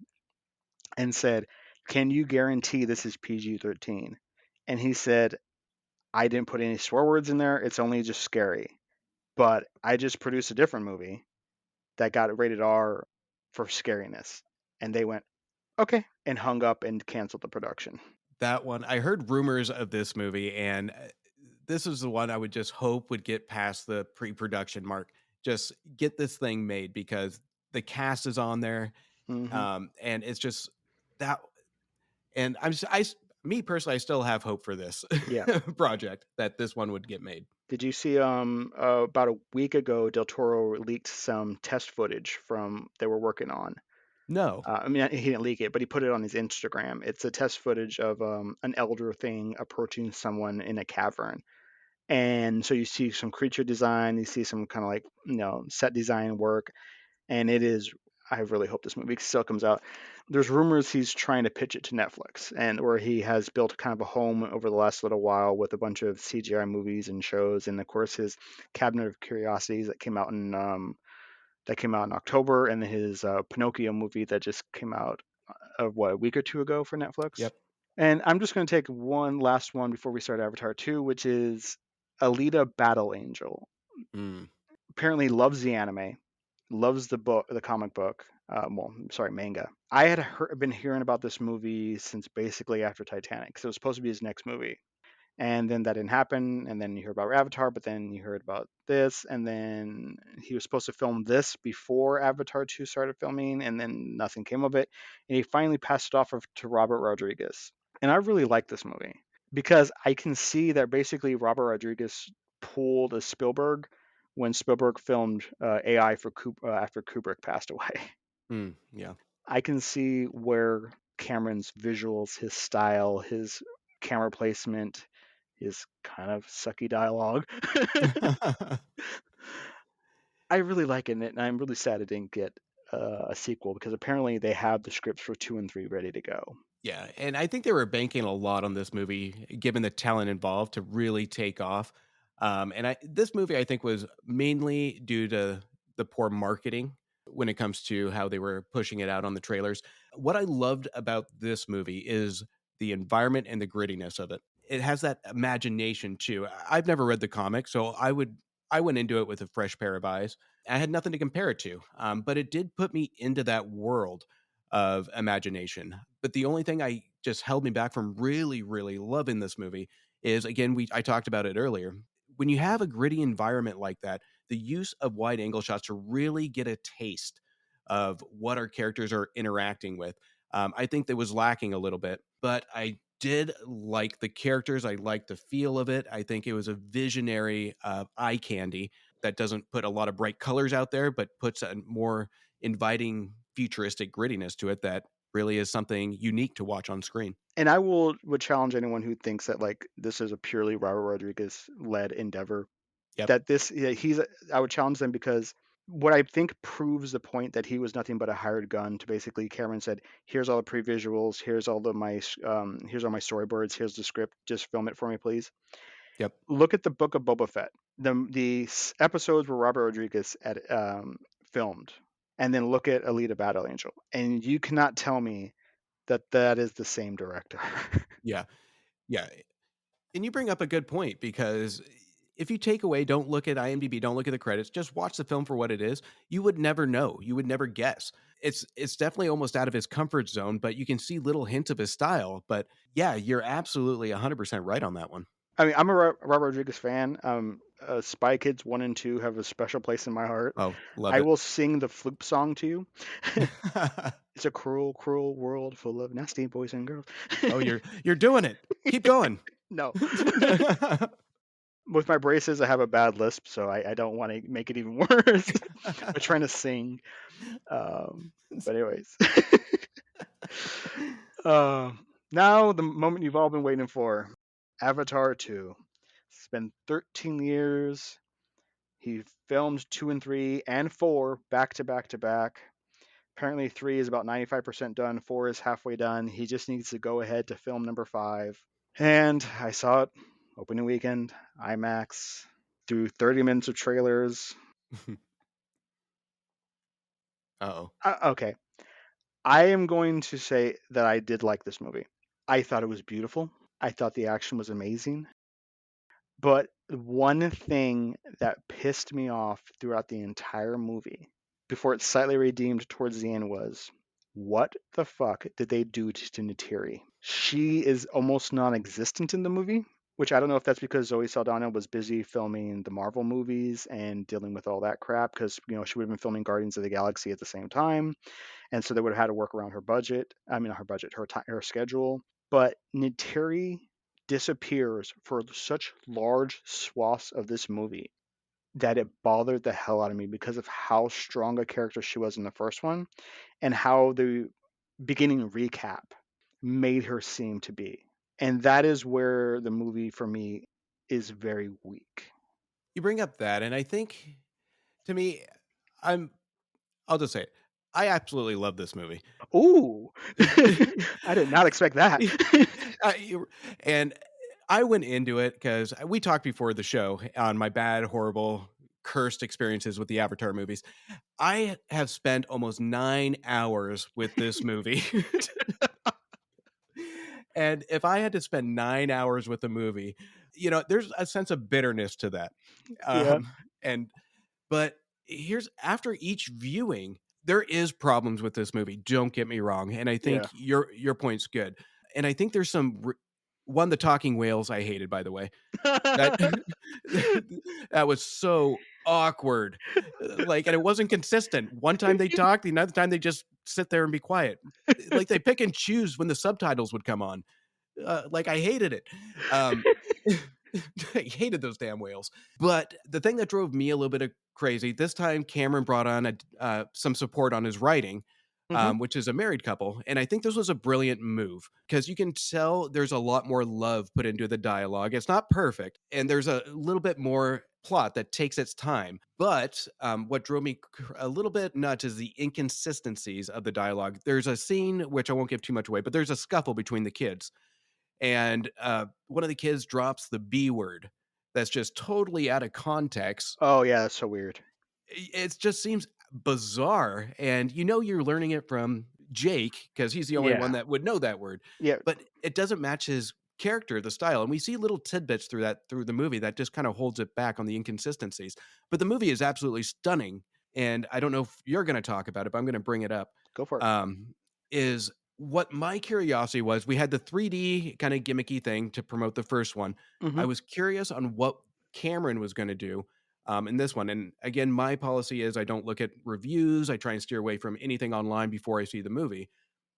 and said, "Can you guarantee this is PG-13?" And he said, "I didn't put any swear words in there. It's only just scary. But I just produced a different movie that got rated R for scariness." And they went, "Okay," and hung up and canceled the production. That one, I heard rumors of this movie, and this is the one I would just hope would get past the pre-production mark. Just get this thing made because the cast is on there, and it's just that. And me personally, I still have hope for this Yeah. project that this one would get made. Did you see about a week ago, Del Toro leaked some test footage from they were working on? No. I mean, he didn't leak it, but he put it on his Instagram. It's a test footage of an elder thing approaching someone in a cavern. And so you see some creature design, you see some kind of like, set design work. And it is, I really hope this movie still comes out. There's rumors he's trying to pitch it to Netflix, and where he has built kind of a home over the last little while with a bunch of CGI movies and shows, and of course his Cabinet of Curiosities that came out in October, and then his Pinocchio movie that just came out a week or two ago for Netflix. Yep. And I'm just going to take one last one before we start Avatar 2, which is Alita Battle Angel. Apparently loves the anime, loves the comic book. Manga. I had been hearing about this movie since basically after Titanic, because it was supposed to be his next movie. And then that didn't happen, and then you heard about Avatar, but then you heard about this, and then he was supposed to film this before Avatar 2 started filming, and then nothing came of it, and he finally passed it off to Robert Rodriguez. And I really like this movie, because I can see that basically Robert Rodriguez pulled a Spielberg when Spielberg filmed AI for after Kubrick passed away. Yeah. I can see where Cameron's visuals, his style, his camera placement, his kind of sucky dialogue. I really like it, and I'm really sad it didn't get a sequel, because apparently they have the scripts for 2 and 3 ready to go. Yeah, and I think they were banking a lot on this movie, given the talent involved, to really take off. This movie, I think, was mainly due to the poor marketing when it comes to how they were pushing it out on the trailers. What I loved about this movie is the environment and the grittiness of it. It has that imagination too. I've never read the comic, so I went into it with a fresh pair of eyes. I had nothing to compare it to, but it did put me into that world of imagination. But the only thing I just held me back from really, really loving this movie is, again, I talked about it earlier. When you have a gritty environment like that, the use of wide angle shots to really get a taste of what our characters are interacting with, I think that was lacking a little bit. But I did like the characters. I liked the feel of it. I think it was a visionary eye candy that doesn't put a lot of bright colors out there, but puts a more inviting futuristic grittiness to it that really is something unique to watch on screen. And I would challenge anyone who thinks that like this is a purely Robert Rodriguez led endeavor. Yep. That I would challenge them, because what I think proves the point that he was nothing but a hired gun to basically, Cameron said, "Here's all the pre-visuals, here's all my storyboards, here's the script, just film it for me, please." Yep. Look at the Book of Boba Fett. The episodes where Robert Rodriguez filmed, and then look at Alita Battle Angel, and you cannot tell me that is the same director. Yeah. And you bring up a good point, because if you take away, don't look at IMDb, don't look at the credits, just watch the film for what it is, you would never know. You would never guess. It's definitely almost out of his comfort zone, but you can see little hints of his style. But yeah, you're absolutely 100% right on that one. I mean, I'm a Robert Rodriguez fan. Spy Kids 1 and 2 have a special place in my heart. Oh, love I it. will sing the Floop song to you. It's a cruel, cruel world full of nasty boys and girls. Oh, you're doing it. Keep going. No. With my braces, I have a bad lisp, so I don't want to make it even worse. I'm trying to sing. But anyways. Now, the moment you've all been waiting for. Avatar 2. It's been 13 years. He filmed 2 and 3 and 4 back to back to back. Apparently, 3 is about 95% done. 4 is halfway done. He just needs to go ahead to film number 5. And I saw it opening weekend, IMAX, through 30 minutes of trailers. Uh-oh. Okay. I am going to say that I did like this movie. I thought it was beautiful. I thought the action was amazing. But one thing that pissed me off throughout the entire movie, before it's slightly redeemed towards the end, was what the fuck did they do to Neytiri? She is almost non-existent in the movie, which I don't know if that's because Zoe Saldana was busy filming the Marvel movies and dealing with all that crap, because she would have been filming Guardians of the Galaxy at the same time, and so they would have had to work around her budget. I mean, not her budget, her schedule. But Neytiri disappears for such large swaths of this movie that it bothered the hell out of me because of how strong a character she was in the first one and how the beginning recap made her seem to be. And that is where the movie for me is very weak. You bring up that, and I think, to me, I'll just say it. I absolutely love this movie. Ooh, I did not expect that. And I went into it because we talked before the show on my bad, horrible, cursed experiences with the Avatar movies. I have spent almost 9 hours with this movie. And if I had to spend 9 hours with a movie, there's a sense of bitterness to that. Yeah. But here's, after each viewing, there is problems with this movie. Don't get me wrong. And I think your point's good. And I think there's one, the talking whales I hated, by the way. That was so awkward. And it wasn't consistent. One time they talk, the other time they just sit there and be quiet. Like they pick and choose when the subtitles would come on. I hated it. I hated those damn whales. But the thing that drove me a little bit crazy, this time Cameron brought on some support on his writing, which is a married couple. And I think this was a brilliant move because you can tell there's a lot more love put into the dialogue. It's not perfect, and there's a little bit more plot that takes its time. But what drove me a little bit nuts is the inconsistencies of the dialogue. There's a scene, which I won't give too much away, but there's a scuffle between the kids. And one of the kids drops the B word that's just totally out of context. Oh, yeah, that's so weird. It just seems bizarre. And you're learning it from Jake because he's the only one that would know that word. Yeah. But it doesn't match his character, the style. And we see little tidbits through the movie that just kind of holds it back on the inconsistencies. But the movie is absolutely stunning. And I don't know if you're going to talk about it, but I'm going to bring it up. Go for it. Is what my curiosity was. We had the 3D kind of gimmicky thing to promote the first one. Mhm. I was curious on what Cameron was going to do in this one. And again, my policy is I don't look at reviews. I try and steer away from anything online before I see the movie.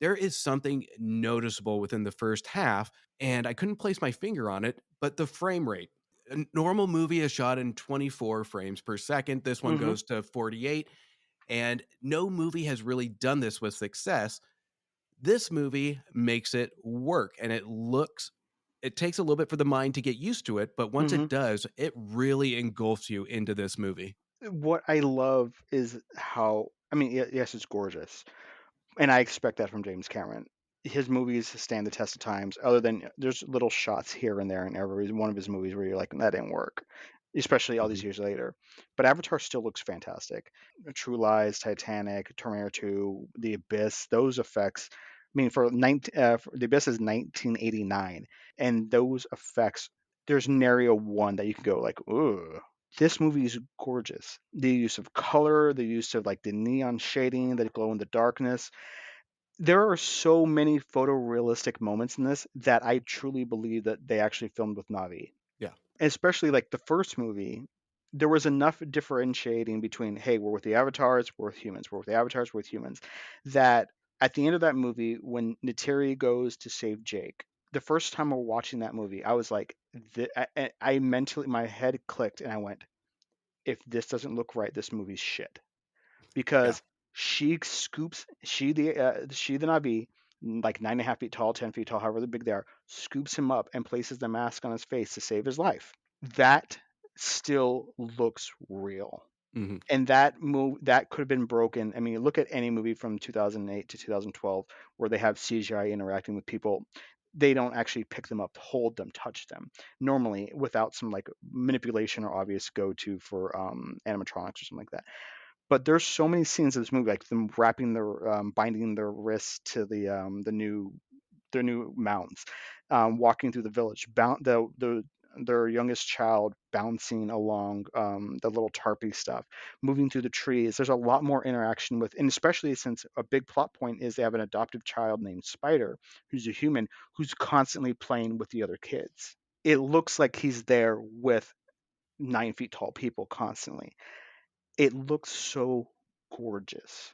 There is something noticeable within the first half, and I couldn't place my finger on it, but the frame rate. A normal movie is shot in 24 frames per second. This one goes to 48, and no movie has really done this with success. This movie makes it work, and it takes a little bit for the mind to get used to it, but once it does, it really engulfs you into this movie. What I love is how, yes, it's gorgeous. And I expect that from James Cameron. His movies stand the test of times, other than there's little shots here and there in every one of his movies where you're like, that didn't work, especially all these years later. But Avatar still looks fantastic. True Lies, Titanic, Terminator 2, The Abyss, those effects. The Abyss is 1989, and those effects, there's nary a one that you can go like, ooh. This movie is gorgeous. The use of color, the use of the neon shading, the glow in the darkness. There are so many photorealistic moments in this that I truly believe that they actually filmed with Navi. Yeah. Especially the first movie, there was enough differentiating between, hey, we're with the avatars, we're with humans, we're with the avatars, we're with humans, that at the end of that movie, when Neytiri goes to save Jake, the first time we're watching that movie, I was like, I mentally, my head clicked and I went, if this doesn't look right, this movie's shit. Because she the Navi, 9.5 feet tall, 10 feet tall, however big they are, scoops him up and places the mask on his face to save his life. That still looks real. Mhm. And that could have been broken. I mean, look at any movie from 2008 to 2012 where they have CGI interacting with people. They don't actually pick them up, hold them, touch them. Normally, without some like manipulation or obvious go-to for animatronics or something like that. But there's so many scenes in this movie, like them wrapping their binding their wrists to the new their new mounts, walking through the village, their youngest child bouncing along the little tarpy stuff, moving through the trees. There's a lot more interaction with, and especially since a big plot point is they have an adoptive child named Spider, who's a human, who's constantly playing with the other kids. It looks like he's there with 9 feet tall people constantly. It looks so gorgeous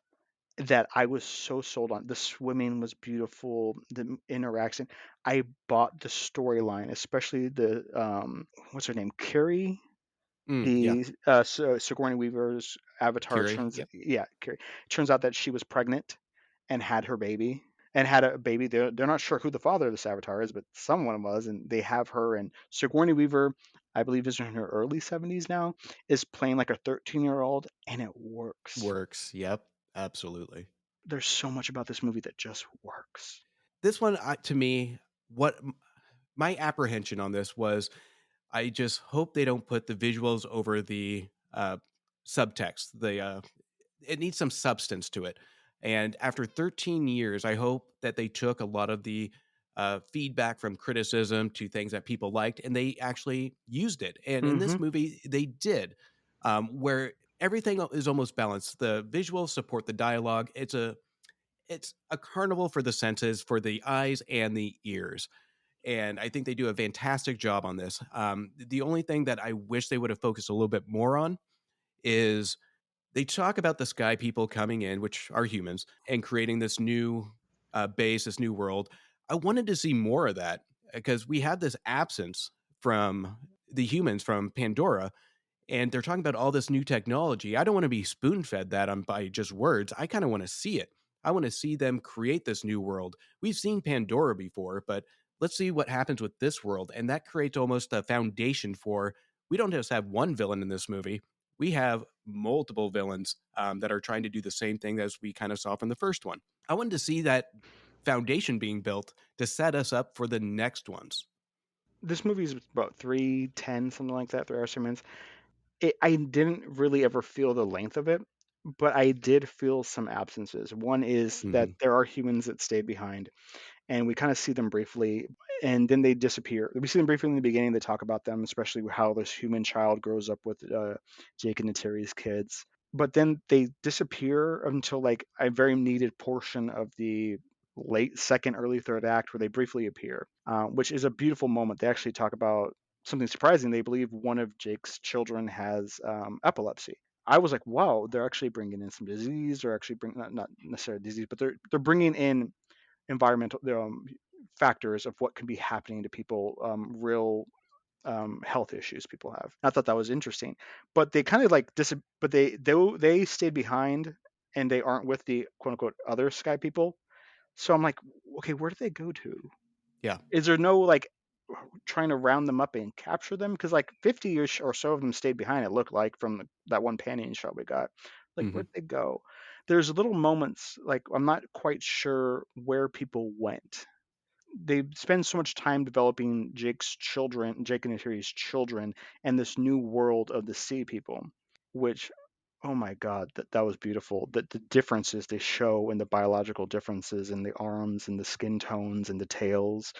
that I was so sold on. The swimming was beautiful, the interaction. I bought the storyline, especially the what's her name, Carrie, Yeah, the Sigourney Weaver's avatar Curie. turns Yep. yeah, Carrie. Turns out that she was pregnant and had her baby and had a baby. They're not sure who the father of this avatar is, but someone was, and they have her. And Sigourney Weaver, I believe, is in her early 70s now, is playing like a 13-year-old, and it works. Works. Yep. Absolutely. There's so much about this movie that just works. This one, to me, what my apprehension on this was, I just hope they don't put the visuals over the subtext. It needs some substance to it. And after 13 years, I hope that they took a lot of the feedback from criticism to things that people liked, and they actually used it. And in Hmm. this movie, they did, where everything is almost balanced. The visuals support the dialogue. It's a carnival for the senses, for the eyes and the ears. And I think they do a fantastic job on this. The only thing that I wish they would have focused a little bit more on is they talk about the sky people coming in, which are humans, and creating this new base, this new world. I wanted to see more of that because we had this absence from the humans from Pandora, and they're talking about all this new technology. I don't want to be spoon fed that on by just words. I kind of want to see it. I want to see them create this new world. We've seen Pandora before, but let's see what happens with this world. And that creates almost a foundation for, we don't just have one villain in this movie. We have multiple villains that are trying to do the same thing as we kind of saw from the first one. I wanted to see that foundation being built to set us up for the next ones. This movie is about 310, something like that, 3 hours, 3 minutes. I didn't really ever feel the length of it, but I did feel some absences. One is that Hmm. there are humans that stay behind, and we kind of see them briefly, and then they disappear. We see them briefly in the beginning. They talk about them, especially how this human child grows up with Jake and Natiri's kids. But then they disappear until like a very needed portion of the late second, early third act where they briefly appear, which is a beautiful moment. They actually talk about something surprising. They believe one of Jake's children has epilepsy. I was like, wow, they're actually bringing in some disease. They're actually bringing not necessarily disease, but they're bringing in environmental factors of what can be happening to people, real health issues people have. I thought that was interesting, but they kind of like but they stayed behind and they aren't with the quote unquote other sky people. So I'm like, okay, where do they go to? Yeah. Is there no like trying to round them up and capture them? Because like 50 or so of them stayed behind. It looked like from that one panning shot we got. Like Hmm. where'd they go? There's little moments like I'm not quite sure where people went. They spend so much time developing Jake and Natiri's children, and this new world of the sea people, which, oh my God, that was beautiful. The differences they show and the biological differences in the arms and the skin tones and the tails.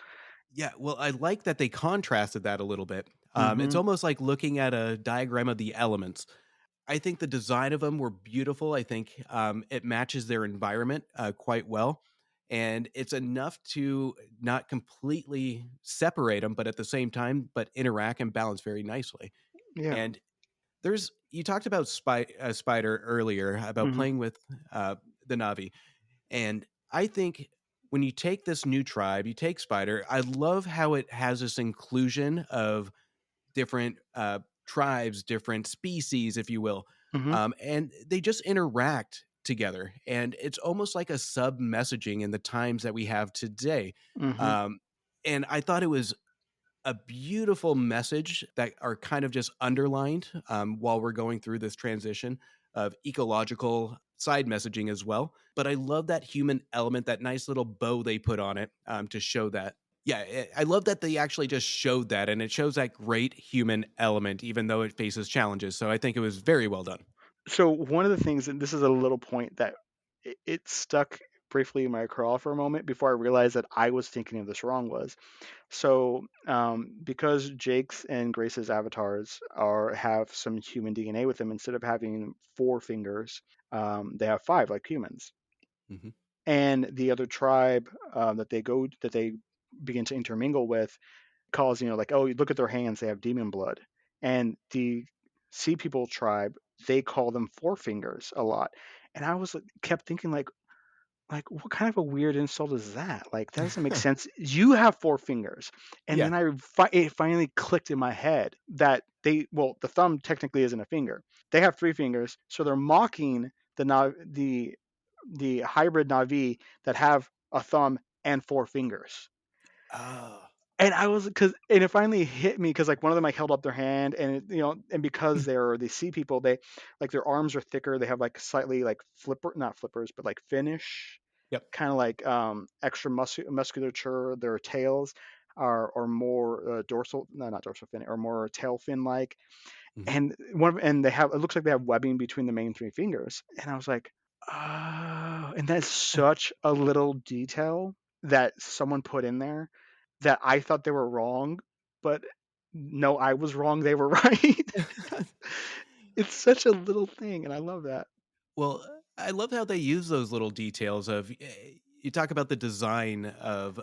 Yeah, well, I like that they contrasted that a little bit. It's Mm-hmm. almost like looking at a diagram of the elements. I think the design of them were beautiful. I think it matches their environment quite well. And it's enough to not completely separate them, but at the same time, but interact and balance very nicely. Yeah. And you talked about Spider earlier about Mm-hmm. playing with the Navi. And I think when you take this new tribe, you take Spider, I love how it has this inclusion of different tribes, different species, if you will. Mm-hmm. And they just interact together. And it's almost like a sub messaging in the times that we have today. Mm-hmm. Um, and I thought it was a beautiful message that are kind of just underlined while we're going through this transition of ecological side messaging as well. But I love that human element, that nice little bow they put on it to show that. Yeah, I love that they actually just showed that, and it shows that great human element, even though it faces challenges. So I think it was very well done. So one of the things, and this is a little point that it stuck briefly in my craw for a moment before I realized that I was thinking of this wrong, was so because Jake's and Grace's avatars have some human DNA with them, instead of having 4 fingers, they have 5 like humans. hmm And the other tribe that they begin to intermingle with calls, like, oh, you look at their hands, they have demon blood. And the Sea People tribe, they call them 4 fingers a lot. And I kept thinking, like what kind of a weird insult is that? Like, that doesn't make sense. You have 4 fingers. And Yeah. then it finally clicked in my head that the thumb technically isn't a finger. They have 3 fingers, so they're mocking the hybrid Navi that have a thumb and 4 fingers. Oh. And it finally hit me, because like one of them, I held up their hand, and and because they're the Sea People, they like their arms are thicker. They have like slightly like not flippers, but like finish, Yep. kind of like extra musculature. Their tails are more dorsal, no, not dorsal fin, or more tail fin like. hmm And it looks like they have webbing between the main 3 fingers. And I was like, oh, and that's such a little detail that someone put in there, that I thought they were wrong, but no, I was wrong. They were right. It's such a little thing, and I love that. Well, I love how they use those little details of you talk about the design of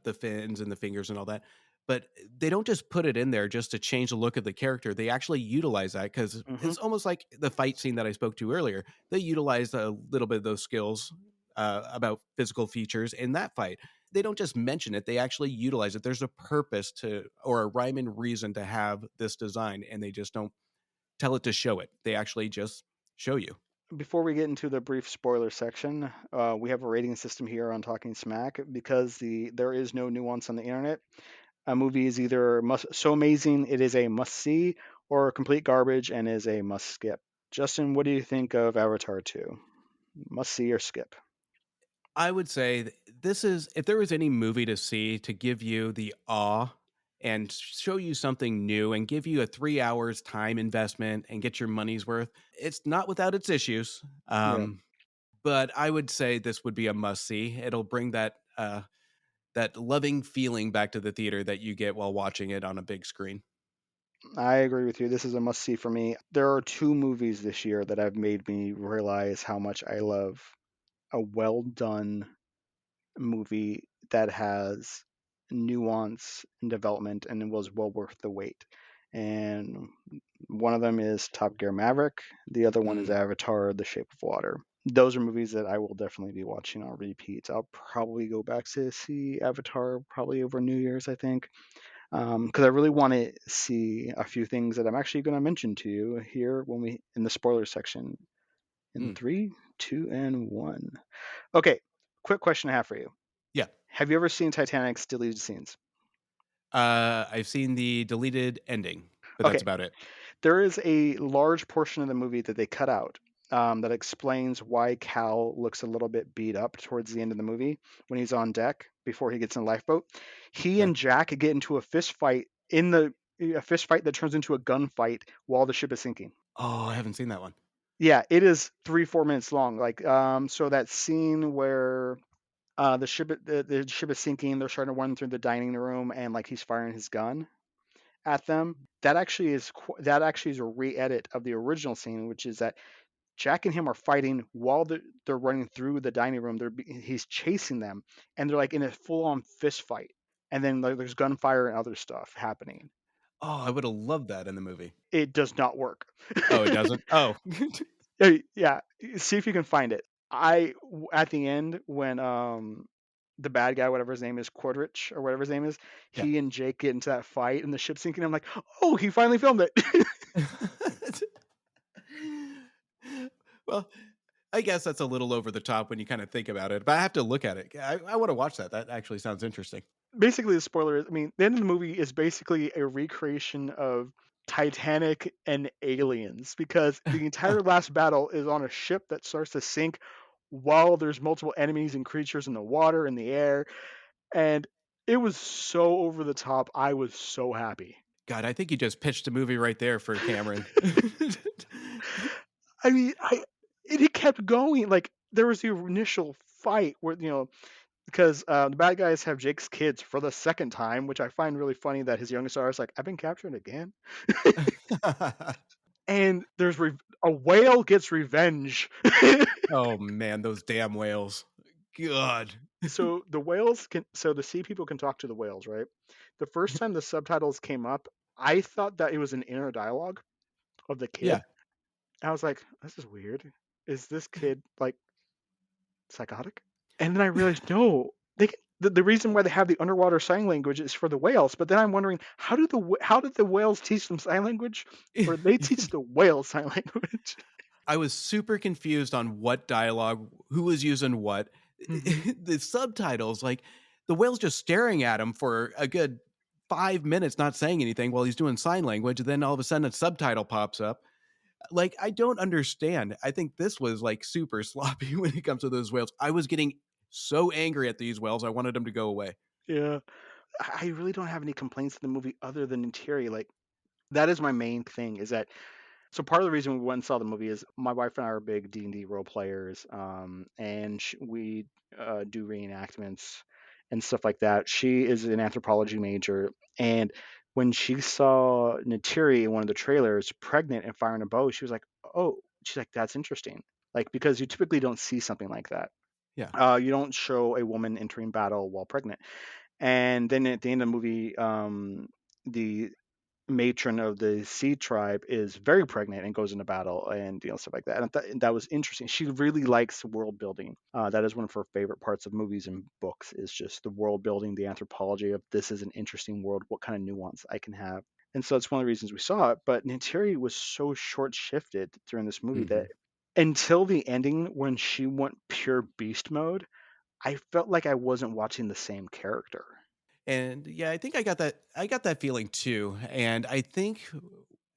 the fins and the fingers and all that, but they don't just put it in there just to change the look of the character. They actually utilize that because Hmm. it's almost like the fight scene that I spoke to earlier. They utilized a little bit of those skills about physical features in that fight. They don't just mention it; they actually utilize it. There's a purpose to, or a rhyme and reason to have this design, and they just don't tell it to show it. They actually just show you. Before we get into the brief spoiler section, we have a rating system here on Talking Smack, because there is no nuance on the internet. A movie is either so amazing it is a must see, or complete garbage and is a must skip. Justin, what do you think of Avatar 2? Must see or skip? I would say this is, if there was any movie to see to give you the awe and show you something new and give you a 3 hours time investment and get your money's worth, it's not without its issues. Yeah, But I would say this would be a must see. It'll bring that loving feeling back to the theater that you get while watching it on a big screen. I agree with you. This is a must see for me. There are 2 movies this year that have made me realize how much I love a well done movie that has nuance and development and was well worth the wait. And one of them is Top Gear Maverick. The other one is Mm. Avatar: The Shape of Water. Those are movies that I will definitely be watching on repeat. I'll probably go back to see Avatar probably over New Year's, I think, because I really want to see a few things that I'm actually going to mention to you here in the spoiler section. In Mm. 3, 2, and 1. Okay, quick question I have for you. Yeah. Have you ever seen Titanic's deleted scenes? I've seen the deleted ending, but that's Okay, about it. there is a large portion of the movie that they cut out, that explains why Cal looks a little bit beat up towards the end of the movie when he's on deck before he gets in the lifeboat. He Okay. and Jack get into a fist fight that turns into a gunfight while the ship is sinking. Oh, I haven't seen that one. Yeah, it is 3-4 minutes long. Like, so that scene where the ship is sinking, they're starting to run through the dining room, and like he's firing his gun at them. That actually is a re-edit of the original scene, which is that Jack and him are fighting while they're running through the dining room. He's chasing them, and they're like in a full-on fist fight, and then like, there's gunfire and other stuff happening. Oh, I would have loved that in the movie. It does not work. Oh, it doesn't? Oh. Yeah, see if you can find it. At the end, when the bad guy, whatever his name is, Quadrich or whatever his name is, Yeah. he and Jake get into that fight and the ship sinking. I'm like, oh, he finally filmed it. Well, I guess that's a little over the top when you kind of think about it, but I have to look at it. I want to watch that. That actually sounds interesting. basically the spoiler is, I mean, the end of the movie is basically a recreation of Titanic and Aliens because the entire last battle is on a ship that starts to sink while there's multiple enemies and creatures in the water, in the air, and it was so over the top. I was so happy. God, I think you just pitched a movie right there for Cameron. I mean, it kept going. Like there was the initial fight where because the bad guys have Jake's kids for the second time, which I find really funny that his youngest daughter is like, "I've been captured again," and a whale gets revenge. Oh man, those damn whales. God. So the sea people can talk to the whales, right? The first time the subtitles came up, I thought that it was an inner dialogue of the Yeah. kid. I was like, this is weird. Is this kid like psychotic? And then I realized, no, the reason why they have the underwater sign language is for the whales. But then I'm wondering, how did the whales teach them sign language, or they teach the whales sign language? I was super confused on what dialogue, who was using what. The subtitles, like the whale's just staring at him for a good 5 minutes, not saying anything while he's doing sign language. And then all of a sudden a subtitle pops up. Like, I don't understand. I think this was like super sloppy when it comes to those whales. I was getting so angry at these whales. I wanted them to go away. Yeah, I really don't have any complaints in the movie other than interior. Like that is my main thing. Is that so? Part of the reason we went and saw the movie is my wife and I are big D&D role players, and we do reenactments and stuff like that. She is an anthropology major, and when she saw Natiri in one of the trailers, pregnant and firing a bow, she was like, "Oh," she's like, "That's interesting." Like because you typically don't see something like that. Yeah. You don't show a woman entering battle while pregnant. And then at the end of the movie, the matron of the Sea tribe is very pregnant and goes into battle and stuff like that. And that was interesting. She really likes world building. That is one of her favorite parts of movies and books is just the world building, the anthropology of this is an interesting world. What kind of nuance I can have. And so it's one of the reasons we saw it. But Neytiri was so short shifted during this movie that Mhm. until the ending when she went pure beast mode, I felt like I wasn't watching the same character. And yeah, I think I got that feeling too. And I think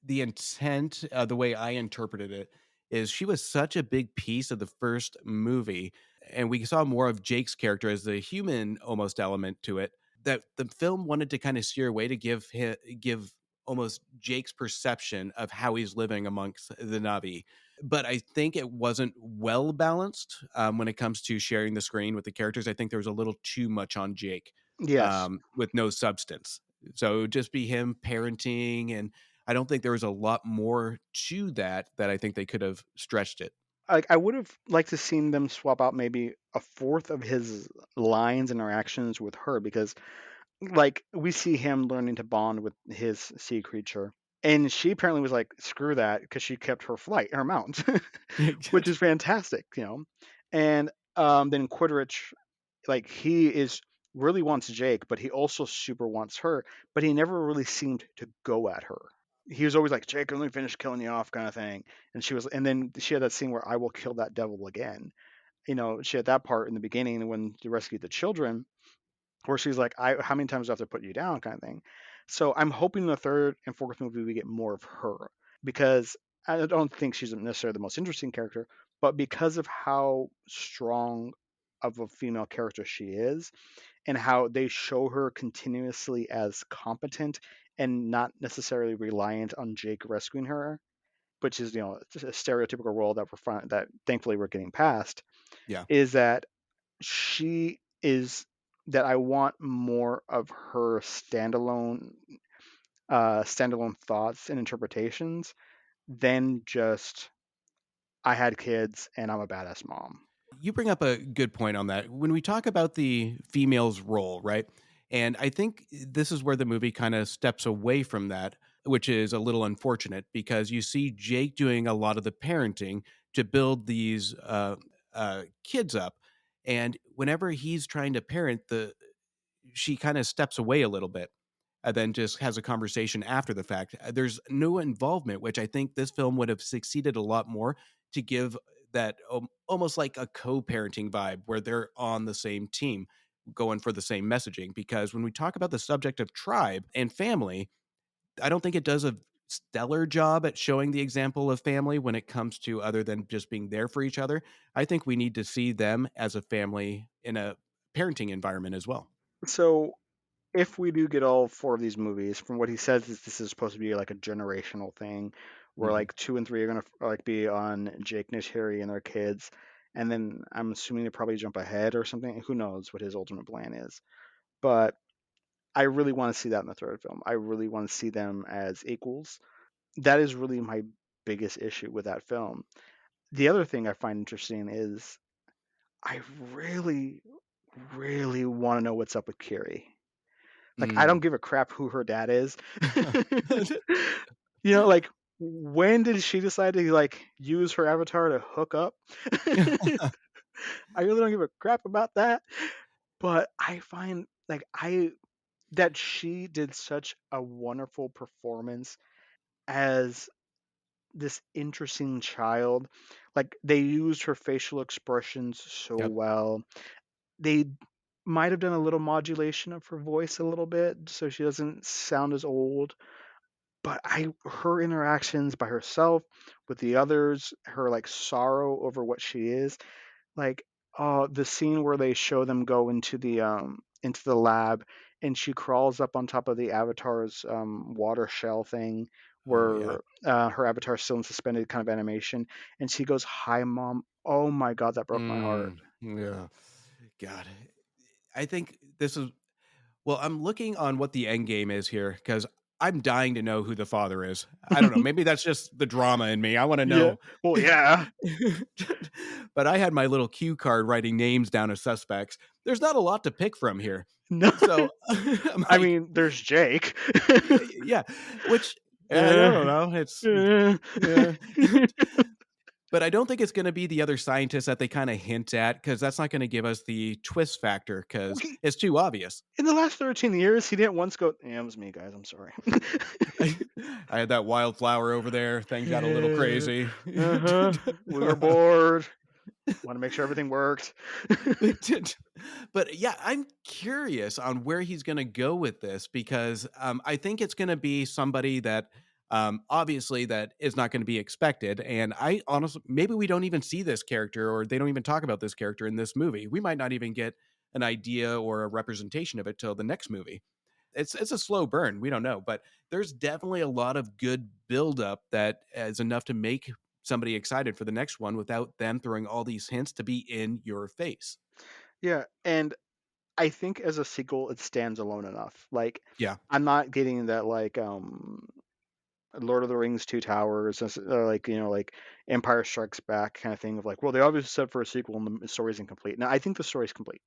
the intent, the way I interpreted it, is she was such a big piece of the first movie, and we saw more of Jake's character as the human almost element to it. That the film wanted to kind of steer away to give almost Jake's perception of how he's living amongst the Navi. But I think it wasn't well balanced when it comes to sharing the screen with the characters. I think there was a little too much on Jake Yes. with no substance. So it would just be him parenting, and I don't think there was a lot more to that I think they could have stretched it. Like I would have liked to seen them swap out maybe a fourth of his lines and interactions with her because like we see him learning to bond with his sea creature. And she apparently was like, screw that, because she kept her flight, her mount, which is fantastic. And then Quidditch, like he is really wants Jake, but he also super wants her, but he never really seemed to go at her. He was always like, Jake, let me finish killing you off, kind of thing. And then she had that scene where I will kill that devil again. She had that part in the beginning when they rescued the children, where she's like, how many times do I have to put you down, kind of thing. So I'm hoping the third and fourth movie we get more of her because I don't think she's necessarily the most interesting character, but because of how strong of a female character she is and how they show her continuously as competent and not necessarily reliant on Jake rescuing her, which is just a stereotypical role that thankfully we're getting past, Yeah. is that she is that I want more of her standalone thoughts and interpretations than just I had kids and I'm a badass mom. You bring up a good point on that. When we talk about the female's role, right? And I think this is where the movie kind of steps away from that, which is a little unfortunate because you see Jake doing a lot of the parenting to build these kids up. And whenever he's trying to parent, she kind of steps away a little bit and then just has a conversation after the fact. There's no involvement, which I think this film would have succeeded a lot more to give that almost like a co-parenting vibe where they're on the same team. going for the same messaging, because when we talk about the subject of tribe and family, I don't think it does a stellar job at showing the example of family when it comes to other than just being there for each other. I think we need to see them as a family in a parenting environment as well. So if we do get all 4 of these movies, from what he says, is this is supposed to be like a generational thing, where Mhm. like 2 and 3 are gonna like be on Jake, Nishiri, and their kids, and then I'm assuming they probably jump ahead or something. Who knows what his ultimate plan is? But I really want to see that in the third film. I really want to see them as equals. That is really my biggest issue with that film. The other thing I find interesting is I really, really want to know what's up with Kiri. Like, I don't Mm. give a crap who her dad is. You know, like, when did she decide to like use her avatar to hook up? I really don't give a crap about that. But I find like I that she did such a wonderful performance as this interesting child. Like they used her facial expressions so Yep. well. They might have done a little modulation of her voice a little bit so she doesn't sound as old. But her interactions by herself with the others, her like sorrow over what she is, like the scene where they show them go into the lab and she crawls up on top of the avatar's water shell thing Oh yeah. where her avatar's still in suspended kind of animation and she goes, "Hi mom." Oh my god, that broke my heart. Yeah. God. I think this is well, I'm looking on what the end game is here because I'm dying to know who the father is. I don't know. Maybe that's just the drama in me. I want to Yeah, know. well, yeah. But I had my little cue card writing names down as suspects. There's not a lot to pick from here. No. So I'm I like, mean, there's Jake. yeah, which I Uh, don't know. It's uh. yeah. But I don't think it's gonna be the other scientists that they kinda hint at, because that's not gonna give us the twist factor, because Okay, it's too obvious. in the last 13 years, he didn't once go, "Yeah, it was me, guys. I'm sorry." I had that wildflower over there, things got a little Yeah. crazy. Uh-huh. We were bored. Want to make sure everything worked. But, yeah, I'm curious on where he's gonna go with this because, I think it's gonna be somebody that, obviously, that is not gonna be expected, and I honestly maybe we don't even see this character or they don't even talk about this character in this movie. We might not even get an idea or a representation of it till the next movie. It's a slow burn, we don't know, but there's definitely a lot of good buildup that is enough to make somebody excited for the next one without them throwing all these hints to be in your face. Yeah, and I think as a sequel, it stands alone enough. Like, Yeah. I'm not getting that like Lord of the Rings Two Towers, like like Empire Strikes Back kind of thing of like, well, they obviously said for a sequel and the story's incomplete. Now, I think the story's complete.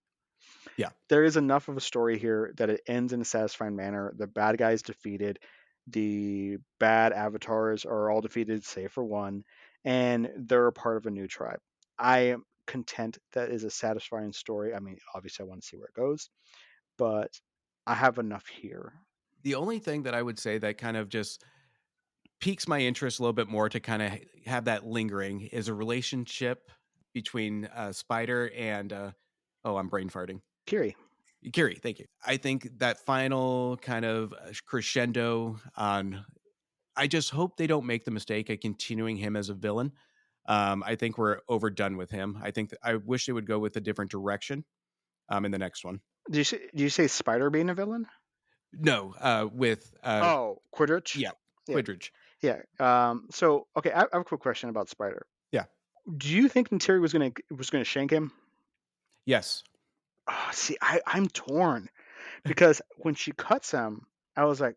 Yeah. There is enough of a story here that it ends in a satisfying manner. The bad guys defeated, the bad avatars are all defeated, save for one, and they're a part of a new tribe. I am content that is a satisfying story. I mean, obviously, I want to see where it goes, but I have enough here. The only thing that I would say that kind of just piques my interest a little bit more to kind of have that lingering is a relationship between Spider and oh, I'm brain farting. Kiri. Kiri, thank you. I think that final kind of crescendo on I just hope they don't make the mistake of continuing him as a villain. I think we're overdone with him. I think I wish they would go with a different direction in the next one. Do you say Spider being a villain? No, with Oh, Quidditch. yeah, Yeah, Quidditch. yeah. So okay, I have a quick question about Spider. Yeah. Do you think Neytiri was gonna shank him? Yes. Oh, see, I'm torn because when she cuts him, I was like,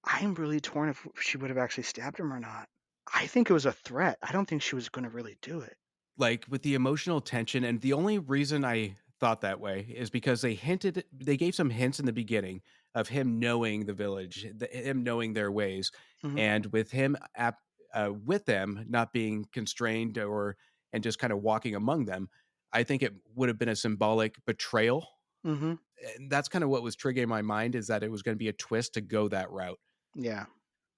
I'm really torn if she would have actually stabbed him or not. I think it was a threat. I don't think she was gonna really do it. Like with the emotional tension, and the only reason I thought that way is because they gave some hints in the beginning of him knowing the village, him knowing their ways, Hmm. and with him with them not being constrained or and just kind of walking among them, I think it would have been a symbolic betrayal, Hmm. and that's kind of what was triggering my mind is that it was going to be a twist to go that route. Yeah.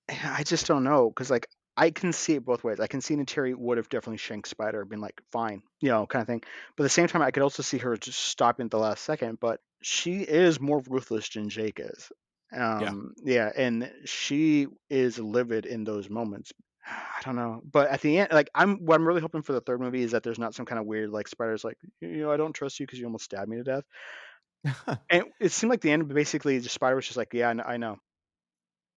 And I just don't know because like I can see it both ways. I can see Neytiri would have definitely shanked Spider, been like, fine, kind of thing. But at the same time, I could also see her just stopping at the last second. But she is more ruthless than Jake is. Yeah, and she is livid in those moments. I don't know, but at the end, like what I'm really hoping for the third movie is that there's not some kind of weird like Spider's like, I don't trust you because you almost stabbed me to death. And it seemed like the end basically just Spider was just like, yeah, I know.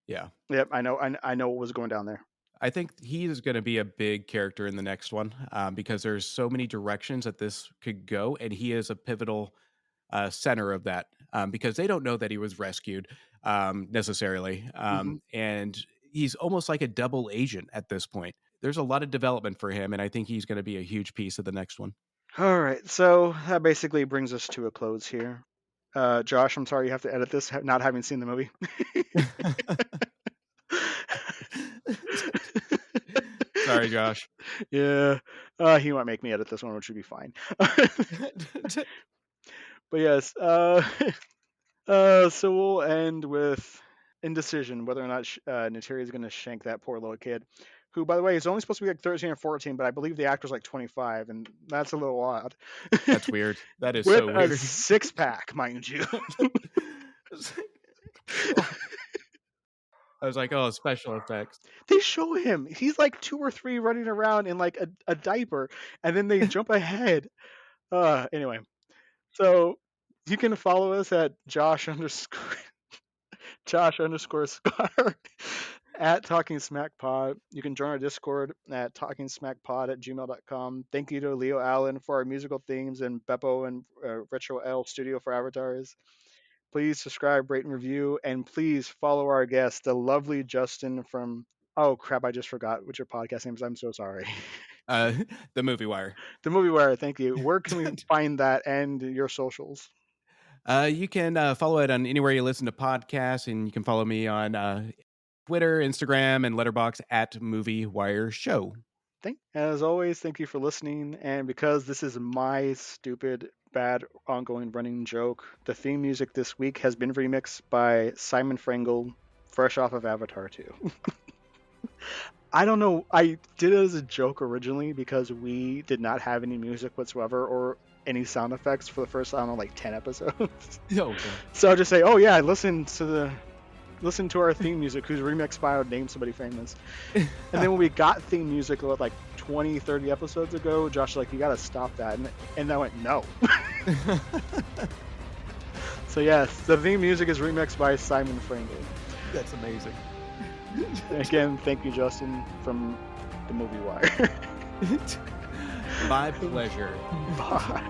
Yeah. Yep, I know. I know what was going down there. I think he is going to be a big character in the next one, because there's so many directions that this could go, and he is a pivotal center of that, because they don't know that he was rescued, necessarily, and he's almost like a double agent at this point. There's a lot of development for him, and I think he's going to be a huge piece of the next one. All right, so that basically brings us to a close here. Josh, I'm sorry you have to edit this, not having seen the movie. Sorry, Josh. Yeah, he might make me edit this one, which would be fine. But yes, so we'll end with indecision whether or not Neytiri is going to shank that poor little kid, who, by the way, is only supposed to be like 13 or 14, but I believe the actor's like 25, and that's a little odd. That's weird. That is With so weird. a six-pack, mind you. I was like, oh, special effects. They show him. He's like 2 or 3 running around in like a diaper, and then they jump ahead. Anyway, so you can follow us at Josh _Scar at Talking Smack Pod. You can join our Discord at talkingsmackpod@gmail.com. Thank you to Leo Allen for our musical themes and Beppo and Retro L Studio for avatars. Please subscribe, rate, and review, and please follow our guest, the lovely Justin from. Oh crap! I just forgot what your podcast name is. I'm so sorry. The Movie Wire. The Movie Wire. Thank you. Where can we find that and your socials? You can follow it on anywhere you listen to podcasts, and you can follow me on Twitter, Instagram, and Letterboxd at Movie Wire Show. As always, thank you for listening. And because this is my stupid, bad, ongoing running joke, the theme music this week has been remixed by Simon Frangel, fresh off of Avatar 2. I don't know. I did it as a joke originally because we did not have any music whatsoever or any sound effects for the first, I don't know, like 10 episodes. Okay. So I'll just say, oh yeah, listen to our theme music, who's remixed by Name Somebody Famous. And then when we got theme music like 20, 30 episodes ago, Josh was like, you gotta stop that. And I went, no. So yes, the theme music is remixed by Simon Frangel. That's amazing. Again, thank you, Justin, from the Movie Wire. My pleasure. Bye.